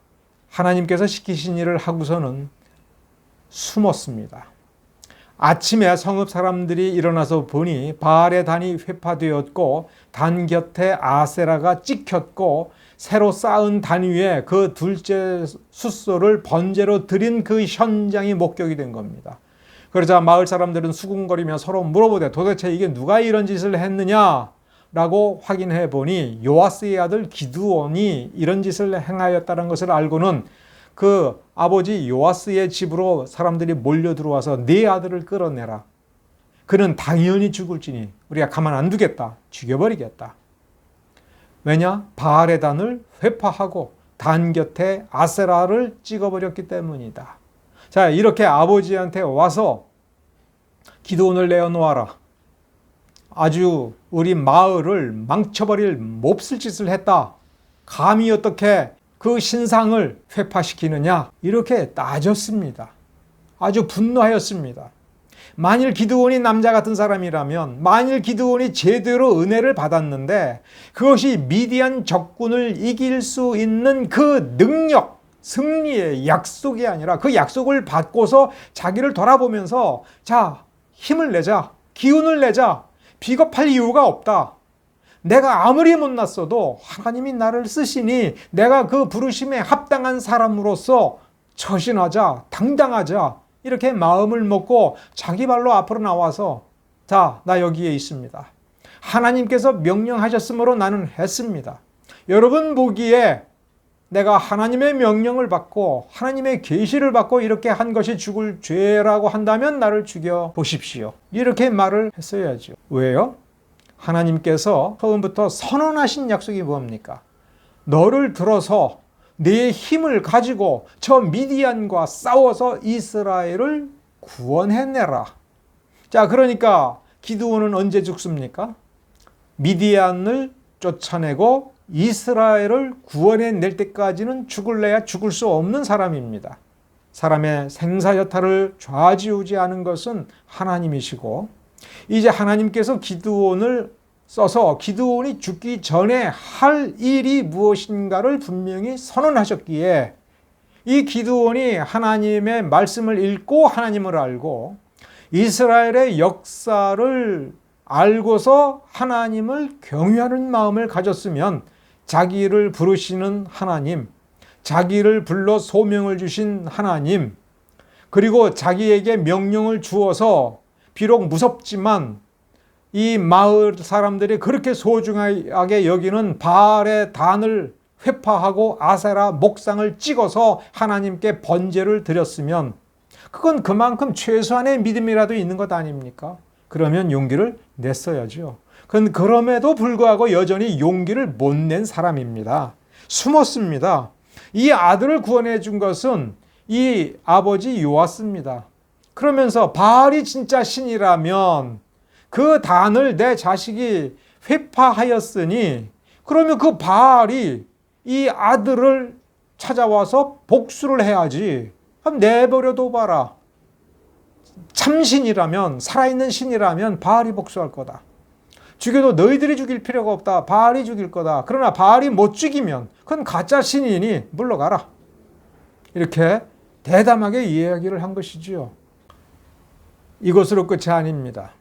하나님께서 시키신 일을 하고서는 숨었습니다. 아침에 성읍 사람들이 일어나서 보니 바알의 단이 회파되었고 단 곁에 아세라가 찍혔고 새로 쌓은 단 위에 그 둘째 숫소를 번제로 드린 그 현장이 목격이 된 겁니다. 그러자 마을 사람들은 수군거리며 서로 물어보되 도대체 이게 누가 이런 짓을 했느냐라고 확인해 보니 요아스의 아들 기드온이 이런 짓을 행하였다는 것을 알고는 그 아버지 요아스의 집으로 사람들이 몰려 들어와서 네 아들을 끌어내라. 그는 당연히 죽을지니 우리가 가만 안 두겠다. 죽여버리겠다. 왜냐? 바알의 단을 회파하고 단 곁에 아세라를 찍어버렸기 때문이다. 자, 이렇게 아버지한테 와서 기드온을 내어놓아라. 아주 우리 마을을 망쳐버릴 몹쓸 짓을 했다. 감히 어떻게 그 신상을 회파시키느냐? 이렇게 따졌습니다. 아주 분노하였습니다. 만일 기드온이 남자 같은 사람이라면, 만일 기드온이 제대로 은혜를 받았는데 그것이 미디안 적군을 이길 수 있는 그 능력, 승리의 약속이 아니라 그 약속을 받고서 자기를 돌아보면서 자, 힘을 내자, 기운을 내자, 비겁할 이유가 없다. 내가 아무리 못났어도 하나님이 나를 쓰시니 내가 그 부르심에 합당한 사람으로서 처신하자, 당당하자, 이렇게 마음을 먹고 자기 발로 앞으로 나와서 자, 나 여기에 있습니다. 하나님께서 명령하셨으므로 나는 했습니다. 여러분 보기에 내가 하나님의 명령을 받고 하나님의 계시를 받고 이렇게 한 것이 죽을 죄라고 한다면 나를 죽여 보십시오. 이렇게 말을 했어야죠. 왜요? 하나님께서 처음부터 선언하신 약속이 뭡니까? 너를 들어서 내 힘을 가지고 저 미디안과 싸워서 이스라엘을 구원해내라. 자, 그러니까 기드온은 언제 죽습니까? 미디안을 쫓아내고 이스라엘을 구원해낼 때까지는 죽을래야 죽을 수 없는 사람입니다. 사람의 생사여탈을 좌지우지하는 것은 하나님이시고, 이제 하나님께서 기드온을 써서 기드온이 죽기 전에 할 일이 무엇인가를 분명히 선언하셨기에, 이 기드온이 하나님의 말씀을 읽고 하나님을 알고 이스라엘의 역사를 알고서 하나님을 경외하는 마음을 가졌으면, 자기를 부르시는 하나님, 자기를 불러 소명을 주신 하나님, 그리고 자기에게 명령을 주어서 비록 무섭지만 이 마을 사람들이 그렇게 소중하게 여기는 바알의 단을 회파하고 아세라 목상을 찍어서 하나님께 번제를 드렸으면, 그건 그만큼 최소한의 믿음이라도 있는 것 아닙니까? 그러면 용기를 냈어야죠. 그건 그럼에도 불구하고 여전히 용기를 못 낸 사람입니다. 숨었습니다. 이 아들을 구원해 준 것은 이 아버지 요아스입니다. 그러면서 바알이 진짜 신이라면 그 단을 내 자식이 회파하였으니, 그러면 그 바알이 이 아들을 찾아와서 복수를 해야지. 그럼 내버려둬 봐라. 참신이라면, 살아있는 신이라면 바알이 복수할 거다. 죽여도 너희들이 죽일 필요가 없다. 바알이 죽일 거다. 그러나 바알이 못 죽이면 그건 가짜 신이니 물러가라. 이렇게 대담하게 이야기를 한 것이지요. 이것으로 끝이 아닙니다.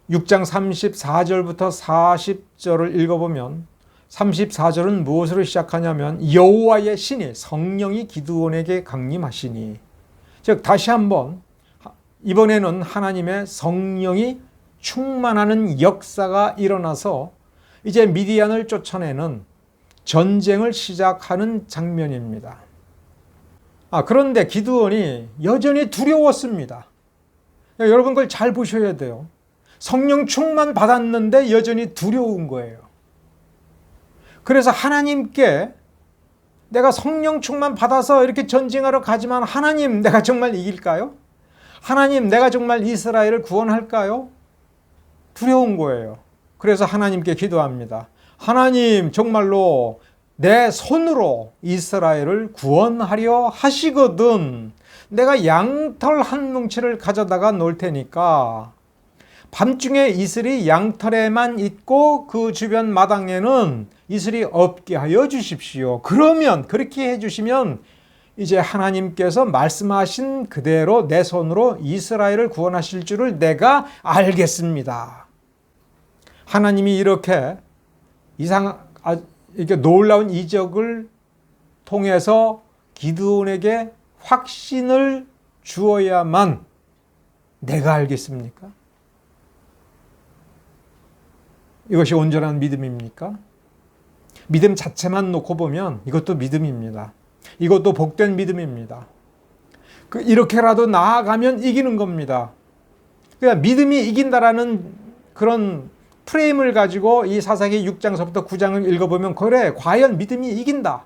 6장 34절부터 40절을 읽어보면, 34절은 무엇으로 시작하냐면 여호와의 신이, 성령이 기드온에게 강림하시니, 즉 다시 한번 이번에는 하나님의 성령이 충만하는 역사가 일어나서 이제 미디안을 쫓아내는 전쟁을 시작하는 장면입니다. 그런데 기드온이 여전히 두려웠습니다. 여러분 그걸 잘 보셔야 돼요. 성령 충만 받았는데 여전히 두려운 거예요. 그래서 하나님께 내가 성령 충만 받아서 이렇게 전쟁하러 가지만 하나님, 내가 정말 이길까요? 하나님, 내가 정말 이스라엘을 구원할까요? 두려운 거예요. 그래서 하나님께 기도합니다. 하나님, 정말로 내 손으로 이스라엘을 구원하려 하시거든 내가 양털 한 뭉치를 가져다가 놓을 테니까 밤중에 이슬이 양털에만 있고 그 주변 마당에는 이슬이 없게 하여 주십시오. 그러면, 그렇게 해주시면 이제 하나님께서 말씀하신 그대로 내 손으로 이스라엘을 구원하실 줄을 내가 알겠습니다. 하나님이 이렇게 이렇게 놀라운 이적을 통해서 기드온에게 확신을 주어야만 내가 알겠습니까? 이것이 온전한 믿음입니까? 믿음 자체만 놓고 보면 이것도 믿음입니다. 이것도 복된 믿음입니다. 이렇게라도 나아가면 이기는 겁니다. 그러니까 믿음이 이긴다라는 그런 프레임을 가지고 이 사사기 6장서부터 9장을 읽어보면, 그래, 과연 믿음이 이긴다.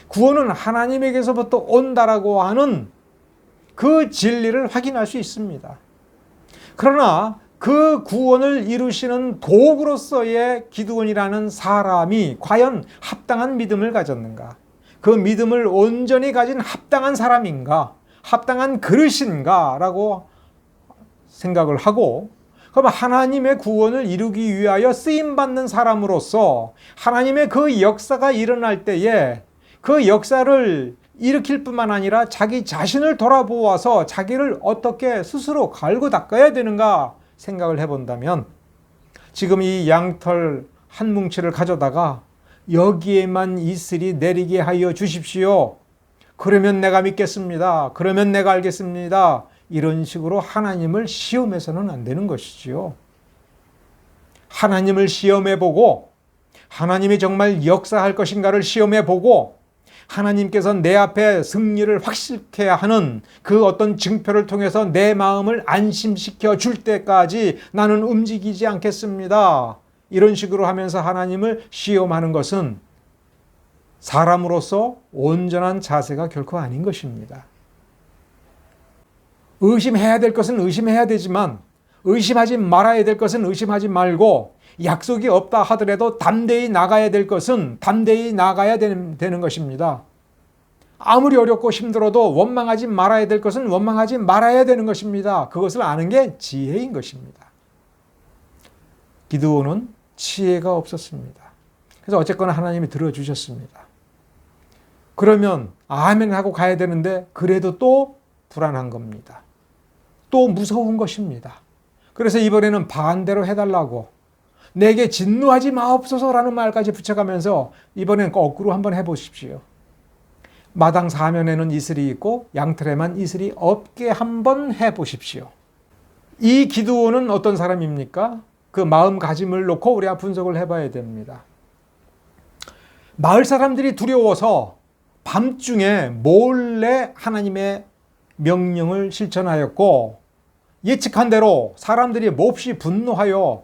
구원은 하나님에게서부터 온다라고 하는 그 진리를 확인할 수 있습니다. 그러나 그 구원을 이루시는 도구로서의 기드온이라는 사람이 과연 합당한 믿음을 가졌는가? 그 믿음을 온전히 가진 합당한 사람인가? 합당한 그릇인가? 라고 생각을 하고, 그럼 하나님의 구원을 이루기 위하여 쓰임받는 사람으로서 하나님의 그 역사가 일어날 때에 그 역사를 일으킬 뿐만 아니라 자기 자신을 돌아보아서 자기를 어떻게 스스로 갈고 닦아야 되는가 생각을 해본다면, 지금 이 양털 한 뭉치를 가져다가 여기에만 이슬이 내리게 하여 주십시오. 그러면 내가 믿겠습니다. 그러면 내가 알겠습니다. 이런 식으로 하나님을 시험해서는 안 되는 것이지요. 하나님을 시험해보고 하나님이 정말 역사할 것인가를 시험해보고 하나님께서 내 앞에 승리를 확실케 하는 그 어떤 증표를 통해서 내 마음을 안심시켜 줄 때까지 나는 움직이지 않겠습니다. 이런 식으로 하면서 하나님을 시험하는 것은 사람으로서 온전한 자세가 결코 아닌 것입니다. 의심해야 될 것은 의심해야 되지만 의심하지 말아야 될 것은 의심하지 말고 약속이 없다 하더라도 담대히 나가야 될 것은 담대히 나가야 되는 것입니다. 아무리 어렵고 힘들어도 원망하지 말아야 될 것은 원망하지 말아야 되는 것입니다. 그것을 아는 게 지혜인 것입니다. 기드온은 지혜가 없었습니다. 그래서 어쨌거나 하나님이 들어주셨습니다. 그러면 아멘 하고 가야 되는데 그래도 또 불안한 겁니다. 또 무서운 것입니다. 그래서 이번에는 반대로 해달라고 내게 진노하지 마옵소서라는 말까지 붙여가면서 이번엔 거꾸로 한번 해보십시오. 마당 사면에는 이슬이 있고 양털에만 이슬이 없게 한번 해보십시오. 이 기드온은 어떤 사람입니까? 그 마음가짐을 놓고 우리가 분석을 해봐야 됩니다. 마을 사람들이 두려워서 밤중에 몰래 하나님의 명령을 실천하였고 예측한 대로 사람들이 몹시 분노하여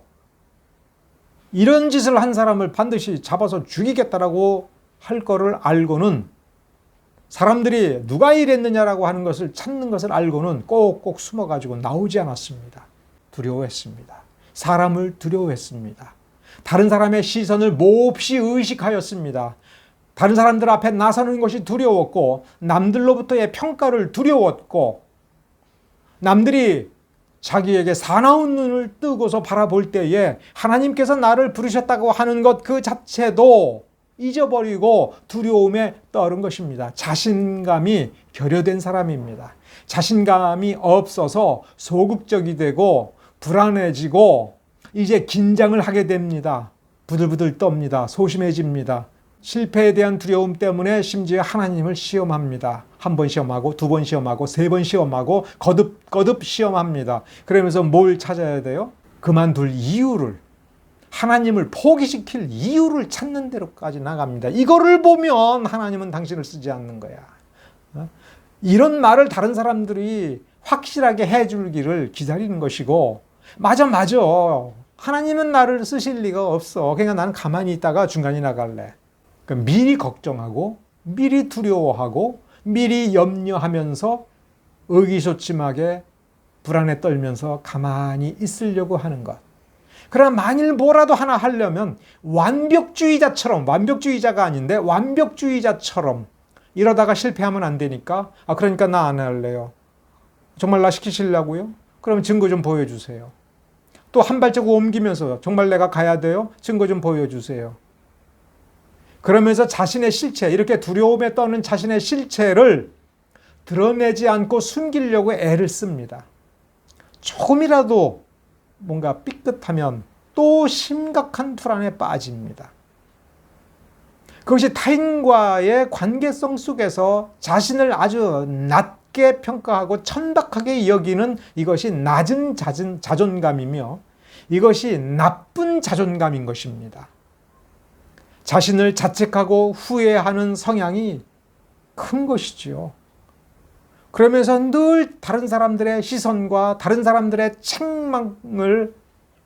이런 짓을 한 사람을 반드시 잡아서 죽이겠다라고 할 거를 알고는 사람들이 누가 이랬느냐라고 하는 것을 찾는 것을 알고는 꼭꼭 숨어가지고 나오지 않았습니다. 두려워했습니다. 사람을 두려워했습니다. 다른 사람의 시선을 몹시 의식하였습니다. 다른 사람들 앞에 나서는 것이 두려웠고 남들로부터의 평가를 두려웠고 남들이 자기에게 사나운 눈을 뜨고서 바라볼 때에 하나님께서 나를 부르셨다고 하는 것 그 자체도 잊어버리고 두려움에 떨은 것입니다. 자신감이 결여된 사람입니다. 자신감이 없어서 소극적이 되고 불안해지고 이제 긴장을 하게 됩니다. 부들부들 떱니다. 소심해집니다. 실패에 대한 두려움 때문에 심지어 하나님을 시험합니다. 한 번 시험하고 두 번 시험하고 세 번 시험하고 거듭 시험합니다. 그러면서 뭘 찾아야 돼요? 그만둘 이유를, 하나님을 포기시킬 이유를 찾는 데로까지 나갑니다. 이거를 보면 하나님은 당신을 쓰지 않는 거야. 이런 말을 다른 사람들이 확실하게 해주기를 기다리는 것이고 맞아. 하나님은 나를 쓰실 리가 없어. 그러니까 나는 가만히 있다가 중간에 나갈래. 그러니까 미리 걱정하고 미리 두려워하고 미리 염려하면서 의기소침하게 불안에 떨면서 가만히 있으려고 하는 것. 그러나 만일 뭐라도 하나 하려면 완벽주의자처럼, 완벽주의자가 아닌데 완벽주의자처럼 이러다가 실패하면 안 되니까 그러니까 나 안 할래요. 정말 나 시키시려고요? 그럼 증거 좀 보여주세요. 또 한 발자국 옮기면서 정말 내가 가야 돼요? 증거 좀 보여주세요. 그러면서 자신의 실체, 이렇게 두려움에 떠는 자신의 실체를 드러내지 않고 숨기려고 애를 씁니다. 조금이라도 뭔가 삐끗하면 또 심각한 불안에 빠집니다. 그것이 타인과의 관계성 속에서 자신을 아주 낮게 평가하고 천박하게 여기는 이것이 낮은 자존감이며 이것이 나쁜 자존감인 것입니다. 자신을 자책하고 후회하는 성향이 큰 것이지요. 그러면서 늘 다른 사람들의 시선과 다른 사람들의 책망을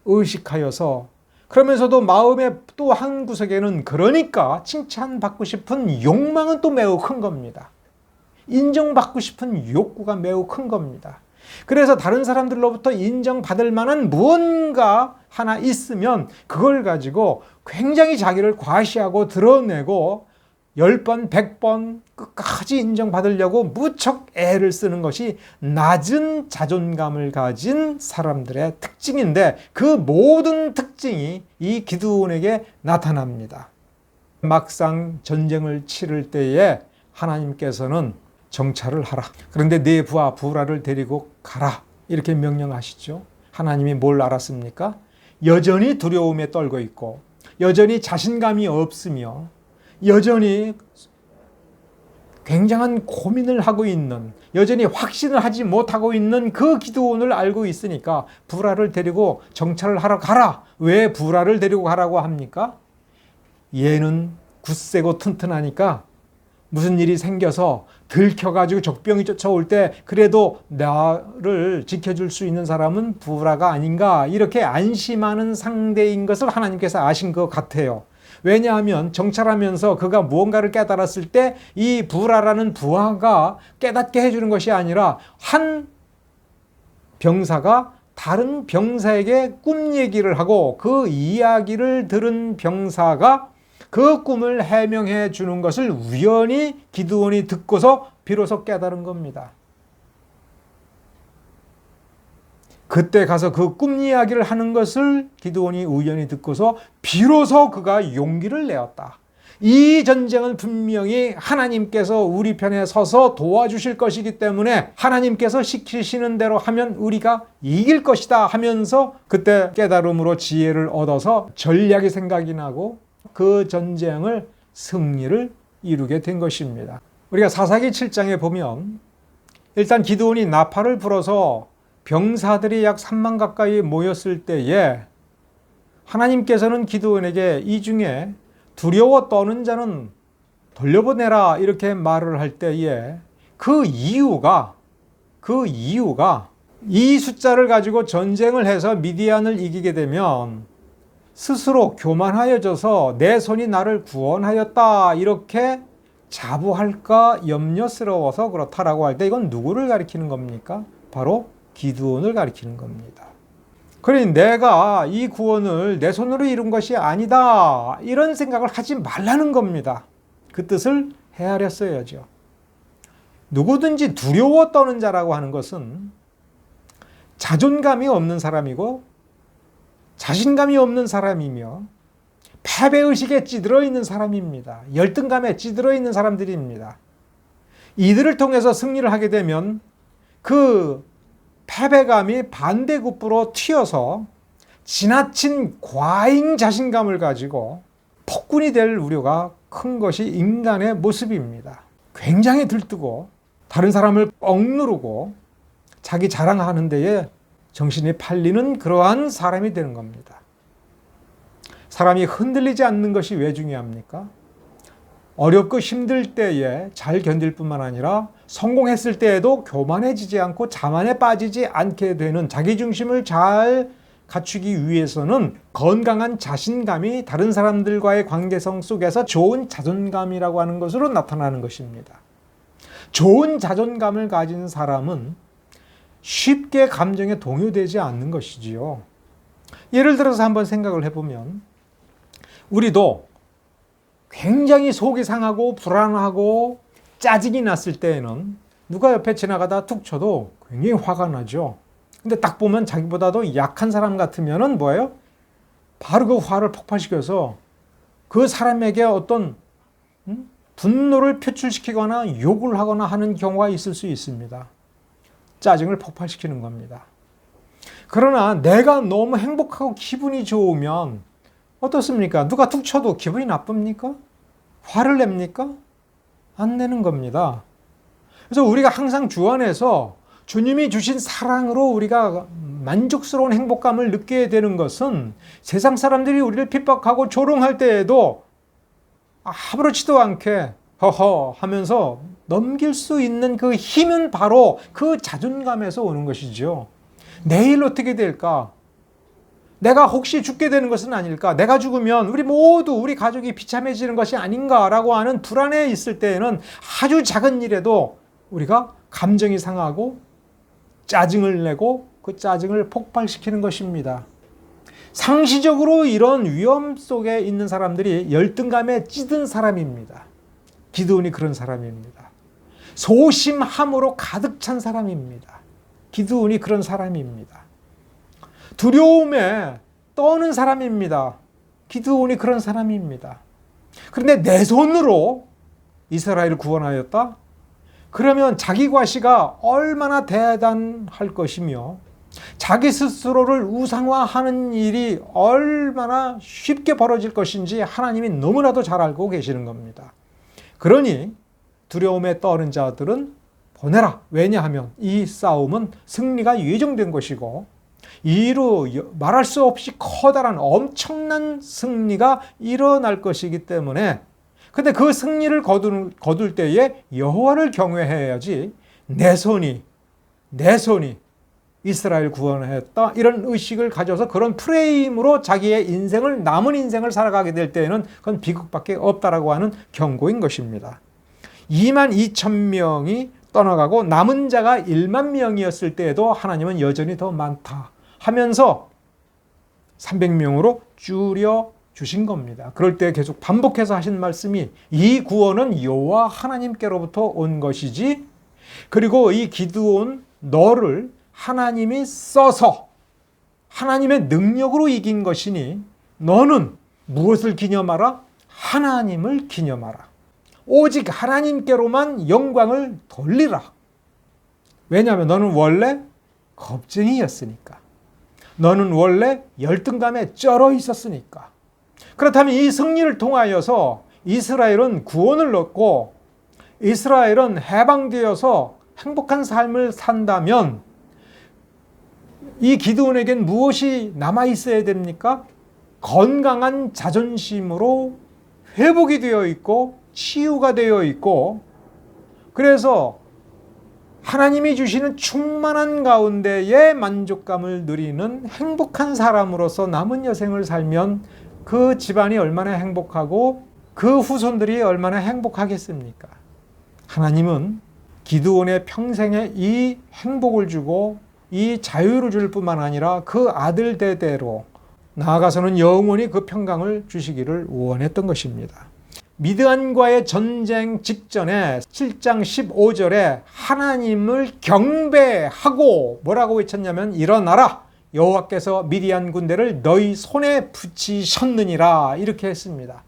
의식하여서 그러면서도 마음의 또 한 구석에는 그러니까 칭찬받고 싶은 욕망은 또 매우 큰 겁니다. 인정받고 싶은 욕구가 매우 큰 겁니다. 그래서 다른 사람들로부터 인정받을 만한 무언가 하나 있으면 그걸 가지고 굉장히 자기를 과시하고 드러내고 10번, 100번 끝까지 인정받으려고 무척 애를 쓰는 것이 낮은 자존감을 가진 사람들의 특징인데 그 모든 특징이 이 기드온에게 나타납니다. 막상 전쟁을 치를 때에 하나님께서는 정찰을 하라. 그런데 네 부하 부라를 데리고 가라. 이렇게 명령하시죠. 하나님이 뭘 알았습니까? 여전히 두려움에 떨고 있고 여전히 자신감이 없으며 여전히 굉장한 고민을 하고 있는 여전히 확신을 하지 못하고 있는 그 기드온을 알고 있으니까 부라를 데리고 정찰을 하러 가라. 왜 부라를 데리고 가라고 합니까? 얘는 굳세고 튼튼하니까 무슨 일이 생겨서 들켜가지고 적병이 쫓아올 때 그래도 나를 지켜줄 수 있는 사람은 부라가 아닌가 이렇게 안심하는 상대인 것을 하나님께서 아신 것 같아요. 왜냐하면 정찰하면서 그가 무언가를 깨달았을 때 이 부라라는 부하가 깨닫게 해주는 것이 아니라 한 병사가 다른 병사에게 꿈 얘기를 하고 그 이야기를 들은 병사가 그 꿈을 해명해 주는 것을 우연히 기드온이 듣고서 비로소 깨달은 겁니다. 그때 가서 그 꿈 이야기를 하는 것을 기드온이 우연히 듣고서 비로소 그가 용기를 내었다. 이 전쟁은 분명히 하나님께서 우리 편에 서서 도와주실 것이기 때문에 하나님께서 시키시는 대로 하면 우리가 이길 것이다 하면서 그때 깨달음으로 지혜를 얻어서 전략이 생각이 나고 그 전쟁을 승리를 이루게 된 것입니다. 우리가 사사기 7장에 보면 일단 기드온이 나팔을 불어서 병사들이 약 3만 가까이 모였을 때에 하나님께서는 기드온에게 이 중에 두려워 떠는 자는 돌려보내라 이렇게 말을 할 때에 그 이유가 이 숫자를 가지고 전쟁을 해서 미디안을 이기게 되면 스스로 교만하여져서 내 손이 나를 구원하였다 이렇게 자부할까 염려스러워서 그렇다라고 할 때 이건 누구를 가리키는 겁니까? 바로 기드온을 가리키는 겁니다. 그러니 내가 이 구원을 내 손으로 이룬 것이 아니다 이런 생각을 하지 말라는 겁니다. 그 뜻을 헤아렸어야죠. 누구든지 두려워 떠는 자라고 하는 것은 자존감이 없는 사람이고 자신감이 없는 사람이며 패배의식에 찌들어 있는 사람입니다. 열등감에 찌들어 있는 사람들입니다. 이들을 통해서 승리를 하게 되면 그 패배감이 반대급부로 튀어서 지나친 과잉 자신감을 가지고 폭군이 될 우려가 큰 것이 인간의 모습입니다. 굉장히 들뜨고 다른 사람을 억누르고 자기 자랑하는 데에 정신이 팔리는 그러한 사람이 되는 겁니다. 사람이 흔들리지 않는 것이 왜 중요합니까? 어렵고 힘들 때에 잘 견딜 뿐만 아니라 성공했을 때에도 교만해지지 않고 자만에 빠지지 않게 되는 자기중심을 잘 갖추기 위해서는 건강한 자신감이 다른 사람들과의 관계성 속에서 좋은 자존감이라고 하는 것으로 나타나는 것입니다. 좋은 자존감을 가진 사람은 쉽게 감정에 동요되지 않는 것이지요. 예를 들어서 한번 생각을 해보면 우리도 굉장히 속이 상하고 불안하고 짜증이 났을 때에는 누가 옆에 지나가다 툭 쳐도 굉장히 화가 나죠. 근데 딱 보면 자기보다도 약한 사람 같으면은 뭐예요? 바로 그 화를 폭발시켜서 그 사람에게 어떤 분노를 표출시키거나 욕을 하거나 하는 경우가 있을 수 있습니다. 짜증을 폭발시키는 겁니다. 그러나 내가 너무 행복하고 기분이 좋으면 어떻습니까? 누가 툭 쳐도 기분이 나쁩니까? 화를 냅니까? 안 내는 겁니다. 그래서 우리가 항상 주 안에서 주님이 주신 사랑으로 우리가 만족스러운 행복감을 느끼게 되는 것은 세상 사람들이 우리를 핍박하고 조롱할 때에도 아무렇지도 않게 허허 하면서 넘길 수 있는 그 힘은 바로 그 자존감에서 오는 것이죠. 내일 어떻게 될까? 내가 혹시 죽게 되는 것은 아닐까? 내가 죽으면 우리 가족이 비참해지는 것이 아닌가라고 하는 불안에 있을 때에는 아주 작은 일에도 우리가 감정이 상하고 짜증을 내고 그 짜증을 폭발시키는 것입니다. 상시적으로 이런 위험 속에 있는 사람들이 열등감에 찌든 사람입니다. 기드온이 그런 사람입니다. 소심함으로 가득 찬 사람입니다. 기드온이 그런 사람입니다. 두려움에 떠는 사람입니다. 기드온이 그런 사람입니다. 그런데 내 손으로 이스라엘을 구원하였다? 그러면 자기 과시가 얼마나 대단할 것이며 자기 스스로를 우상화하는 일이 얼마나 쉽게 벌어질 것인지 하나님이 너무나도 잘 알고 계시는 겁니다. 그러니 두려움에 떠는 자들은 보내라. 왜냐하면 이 싸움은 승리가 예정된 것이고 이루 말할 수 없이 커다란 엄청난 승리가 일어날 것이기 때문에 근데 그 승리를 거둘 때에 여호와를 경외해야지 내 손이 이스라엘 구원했다 이런 의식을 가져서 그런 프레임으로 자기의 인생을 남은 인생을 살아가게 될 때에는 그건 비극밖에 없다라고 하는 경고인 것입니다. 22,000명이 떠나가고 남은 자가 1만 명이었을 때에도 하나님은 여전히 더 많다. 하면서 300명으로 줄여 주신 겁니다. 그럴 때 계속 반복해서 하신 말씀이 이 구원은 여호와 하나님께로부터 온 것이지, 그리고 이 기드온 너를 하나님이 써서 하나님의 능력으로 이긴 것이니 너는 무엇을 기념하라? 하나님을 기념하라. 오직 하나님께로만 영광을 돌리라. 왜냐하면 너는 원래 겁쟁이였으니까. 너는 원래 열등감에 쩔어 있었으니까. 그렇다면 이 승리를 통하여서 이스라엘은 구원을 얻고 이스라엘은 해방되어서 행복한 삶을 산다면 이 기드온에겐 무엇이 남아있어야 됩니까? 건강한 자존심으로 회복이 되어 있고 치유가 되어 있고, 그래서 하나님이 주시는 충만한 가운데에 만족감을 누리는 행복한 사람으로서 남은 여생을 살면 그 집안이 얼마나 행복하고 그 후손들이 얼마나 행복하겠습니까? 하나님은 기드온의 평생에 이 행복을 주고 이 자유를 줄 뿐만 아니라 그 아들 대대로 나아가서는 영원히 그 평강을 주시기를 원했던 것입니다. 미드안과의 전쟁 직전에 7장 15절에 하나님을 경배하고 뭐라고 외쳤냐면 일어나라, 여호와께서 미디안 군대를 너희 손에 붙이셨느니라, 이렇게 했습니다.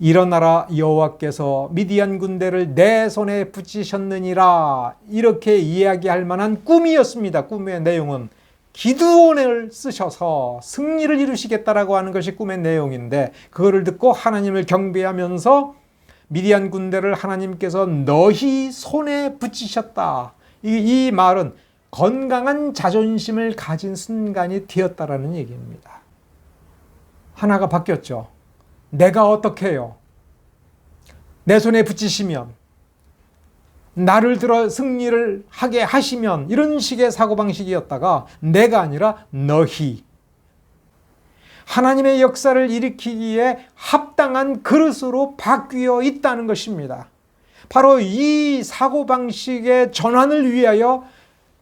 일어나라, 여호와께서 미디안 군대를 내 손에 붙이셨느니라, 이렇게 이야기할 만한 꿈이었습니다. 꿈의 내용은 기드온을 쓰셔서 승리를 이루시겠다라고 하는 것이 꿈의 내용인데, 그거를 듣고 하나님을 경배하면서 미디안 군대를 하나님께서 너희 손에 붙이셨다. 이 말은 건강한 자존심을 가진 순간이 되었다라는 얘기입니다. 하나가 바뀌었죠. 내가 어떻게 해요? 내 손에 붙이시면, 나를 들어 승리를 하게 하시면, 이런 식의 사고방식이었다가 내가 아니라 너희, 하나님의 역사를 일으키기에 합당한 그릇으로 바뀌어 있다는 것입니다. 바로 이 사고방식의 전환을 위하여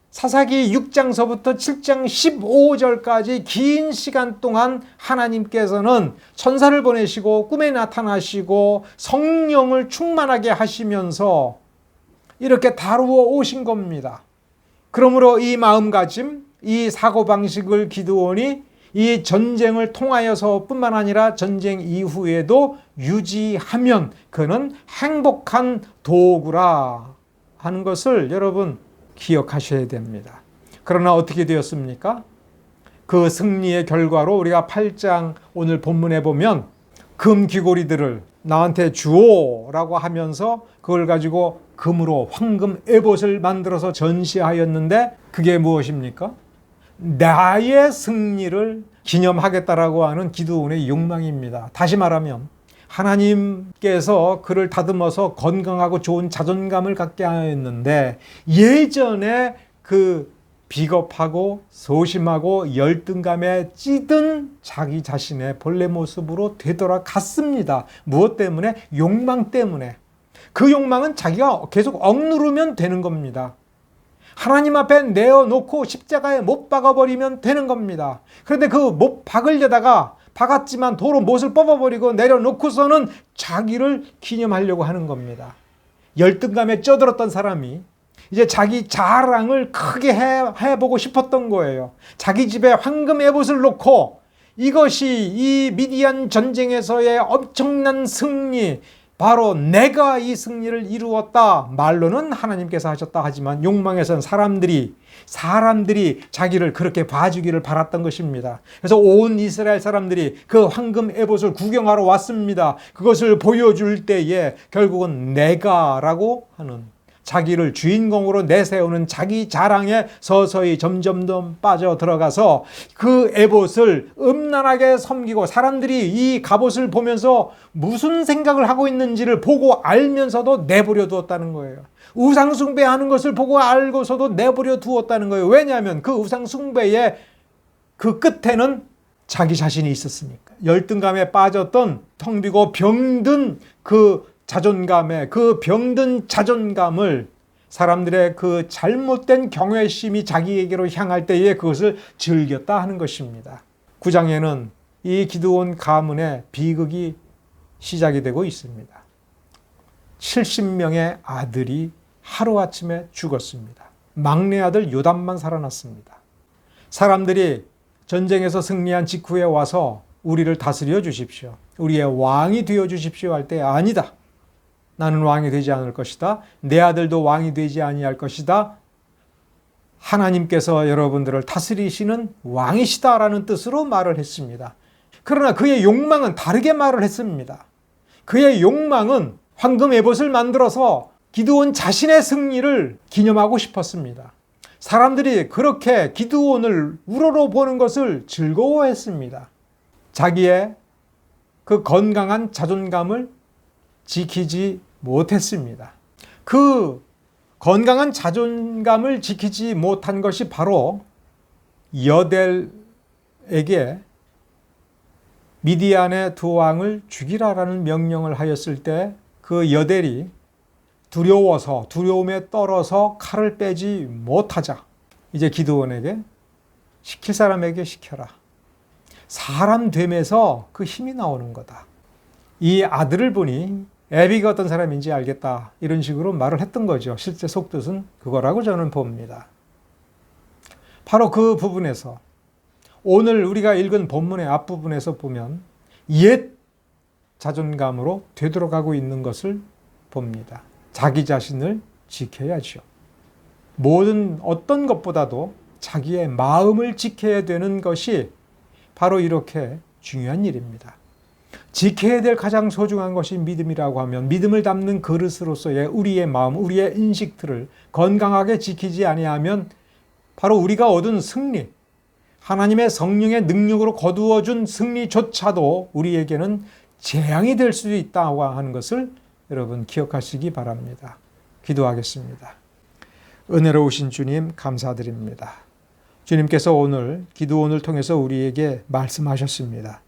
사사기 6장서부터 7장 15절까지 긴 시간 동안 하나님께서는 천사를 보내시고 꿈에 나타나시고 성령을 충만하게 하시면서 이렇게 다루어 오신 겁니다. 그러므로 이 마음가짐, 이 사고방식을 기드온이 이 전쟁을 통하여서 뿐만 아니라 전쟁 이후에도 유지하면 그는 행복한 도구라 하는 것을 여러분 기억하셔야 됩니다. 그러나 어떻게 되었습니까? 그 승리의 결과로 우리가 8장 오늘 본문에 보면 금 귀고리들을 나한테 주오라고 하면서 그걸 가지고 금으로 황금 에봇을 만들어서 전시하였는데, 그게 무엇입니까? 나의 승리를 기념하겠다라고 하는 기드온의 욕망입니다. 다시 말하면 하나님께서 그를 다듬어서 건강하고 좋은 자존감을 갖게 하였는데, 예전에 그 비겁하고 소심하고 열등감에 찌든 자기 자신의 본래 모습으로 되돌아갔습니다. 무엇 때문에? 욕망 때문에. 그 욕망은 자기가 계속 억누르면 되는 겁니다. 하나님 앞에 내어놓고 십자가에 못 박아버리면 되는 겁니다. 그런데 그 못 박으려다가 박았지만 도로 못을 뽑아버리고 내려놓고서는 자기를 기념하려고 하는 겁니다. 열등감에 쪄들었던 사람이 이제 자기 자랑을 크게 해보고 싶었던 거예요. 자기 집에 황금 에봇을 놓고 이것이 이 미디안 전쟁에서의 엄청난 승리, 바로 내가 이 승리를 이루었다. 말로는 하나님께서 하셨다 하지만 욕망에서는 사람들이 자기를 그렇게 봐주기를 바랐던 것입니다. 그래서 온 이스라엘 사람들이 그 황금 에봇을 구경하러 왔습니다. 그것을 보여줄 때에 결국은 내가라고 하는, 자기를 주인공으로 내세우는 자기 자랑에 서서히 점점 더 빠져 들어가서 그 에봇을 음란하게 섬기고, 사람들이 이 갑옷을 보면서 무슨 생각을 하고 있는지를 보고 알면서도 내버려 두었다는 거예요. 우상숭배하는 것을 보고 알고서도 내버려 두었다는 거예요. 왜냐하면 그 우상숭배의 그 끝에는 자기 자신이 있었으니까. 열등감에 빠졌던 텅 비고 병든 그 자존감에, 그 병든 자존감을 사람들의 그 잘못된 경외심이 자기에게로 향할 때에 그것을 즐겼다 하는 것입니다. 9장에는 이 기드온 가문의 비극이 시작이 되고 있습니다. 70명의 아들이 하루아침에 죽었습니다. 막내 아들 요담만 살아났습니다. 사람들이 전쟁에서 승리한 직후에 와서 우리를 다스려 주십시오. 우리의 왕이 되어 주십시오 할 때 아니다. 나는 왕이 되지 않을 것이다. 내 아들도 왕이 되지 아니할 것이다. 하나님께서 여러분들을 다스리시는 왕이시다라는 뜻으로 말을 했습니다. 그러나 그의 욕망은 다르게 말을 했습니다. 그의 욕망은 황금 에봇을 만들어서 기드온 자신의 승리를 기념하고 싶었습니다. 사람들이 그렇게 기드온을 우러러 보는 것을 즐거워했습니다. 자기의 그 건강한 자존감을 지키지 못했습니다. 그 건강한 자존감을 지키지 못한 것이 바로 여델에게 미디안의 두 왕을 죽이라라는 명령을 하였을 때 그 여델이 두려움에 떨어서 칼을 빼지 못하자 이제 기드온에게 시킬 사람에게 시켜라. 사람 됨에서 그 힘이 나오는 거다. 이 아들을 보니 에비가 어떤 사람인지 알겠다. 이런 식으로 말을 했던 거죠. 실제 속뜻은 그거라고 저는 봅니다. 바로 그 부분에서 오늘 우리가 읽은 본문의 앞부분에서 보면 옛 자존감으로 되돌아가고 있는 것을 봅니다. 자기 자신을 지켜야죠. 모든 어떤 것보다도 자기의 마음을 지켜야 되는 것이 바로 이렇게 중요한 일입니다. 지켜야 될 가장 소중한 것이 믿음이라고 하면 믿음을 담는 그릇으로서의 우리의 마음, 우리의 인식들을 건강하게 지키지 아니하면 바로 우리가 얻은 승리, 하나님의 성령의 능력으로 거두어준 승리조차도 우리에게는 재앙이 될 수도 있다고 하는 것을 여러분 기억하시기 바랍니다. 기도하겠습니다. 은혜로우신 주님 감사드립니다. 주님께서 오늘 기드온을 통해서 우리에게 말씀하셨습니다.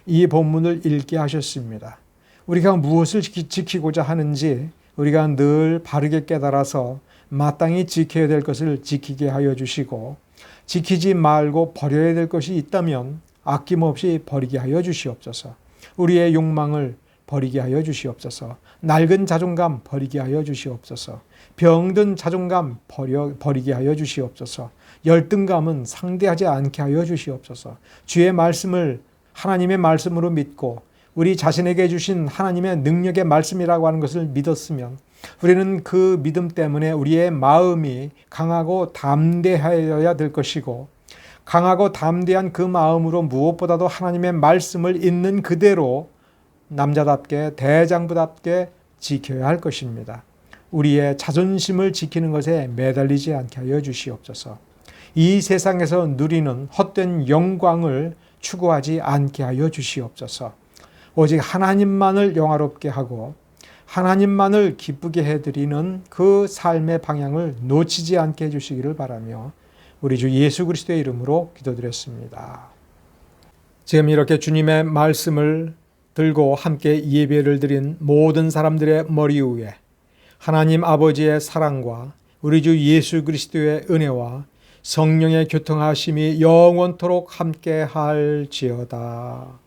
이 본문을 읽게 하셨습니다. 우리가 무엇을 지키고자 하는지 우리가 늘 바르게 깨달아서 마땅히 지켜야 될 것을 지키게 하여 주시고 지키지 말고 버려야 될 것이 있다면 아낌없이 버리게 하여 주시옵소서. 우리의 욕망을 버리게 하여 주시옵소서. 낡은 자존감 버리게 하여 주시옵소서. 병든 자존감 버리게 하여 주시옵소서. 열등감은 상대하지 않게 하여 주시옵소서. 주의 말씀을 하나님의 말씀으로 믿고 우리 자신에게 주신 하나님의 능력의 말씀이라고 하는 것을 믿었으면 우리는 그 믿음 때문에 우리의 마음이 강하고 담대하여야 될 것이고 강하고 담대한 그 마음으로 무엇보다도 하나님의 말씀을 있는 그대로 남자답게 대장부답게 지켜야 할 것입니다. 우리의 자존심을 지키는 것에 매달리지 않게 하여 주시옵소서. 이 세상에서 누리는 헛된 영광을 추구하지 않게 하여 주시옵소서. 오직 하나님만을 영화롭게 하고 하나님만을 기쁘게 해드리는 그 삶의 방향을 놓치지 않게 해주시기를 바라며 우리 주 예수 그리스도의 이름으로 기도드렸습니다. 지금 이렇게 주님의 말씀을 들고 함께 예배를 드린 모든 사람들의 머리 위에 하나님 아버지의 사랑과 우리 주 예수 그리스도의 은혜와 성령의 교통하심이 영원토록 함께 할지어다.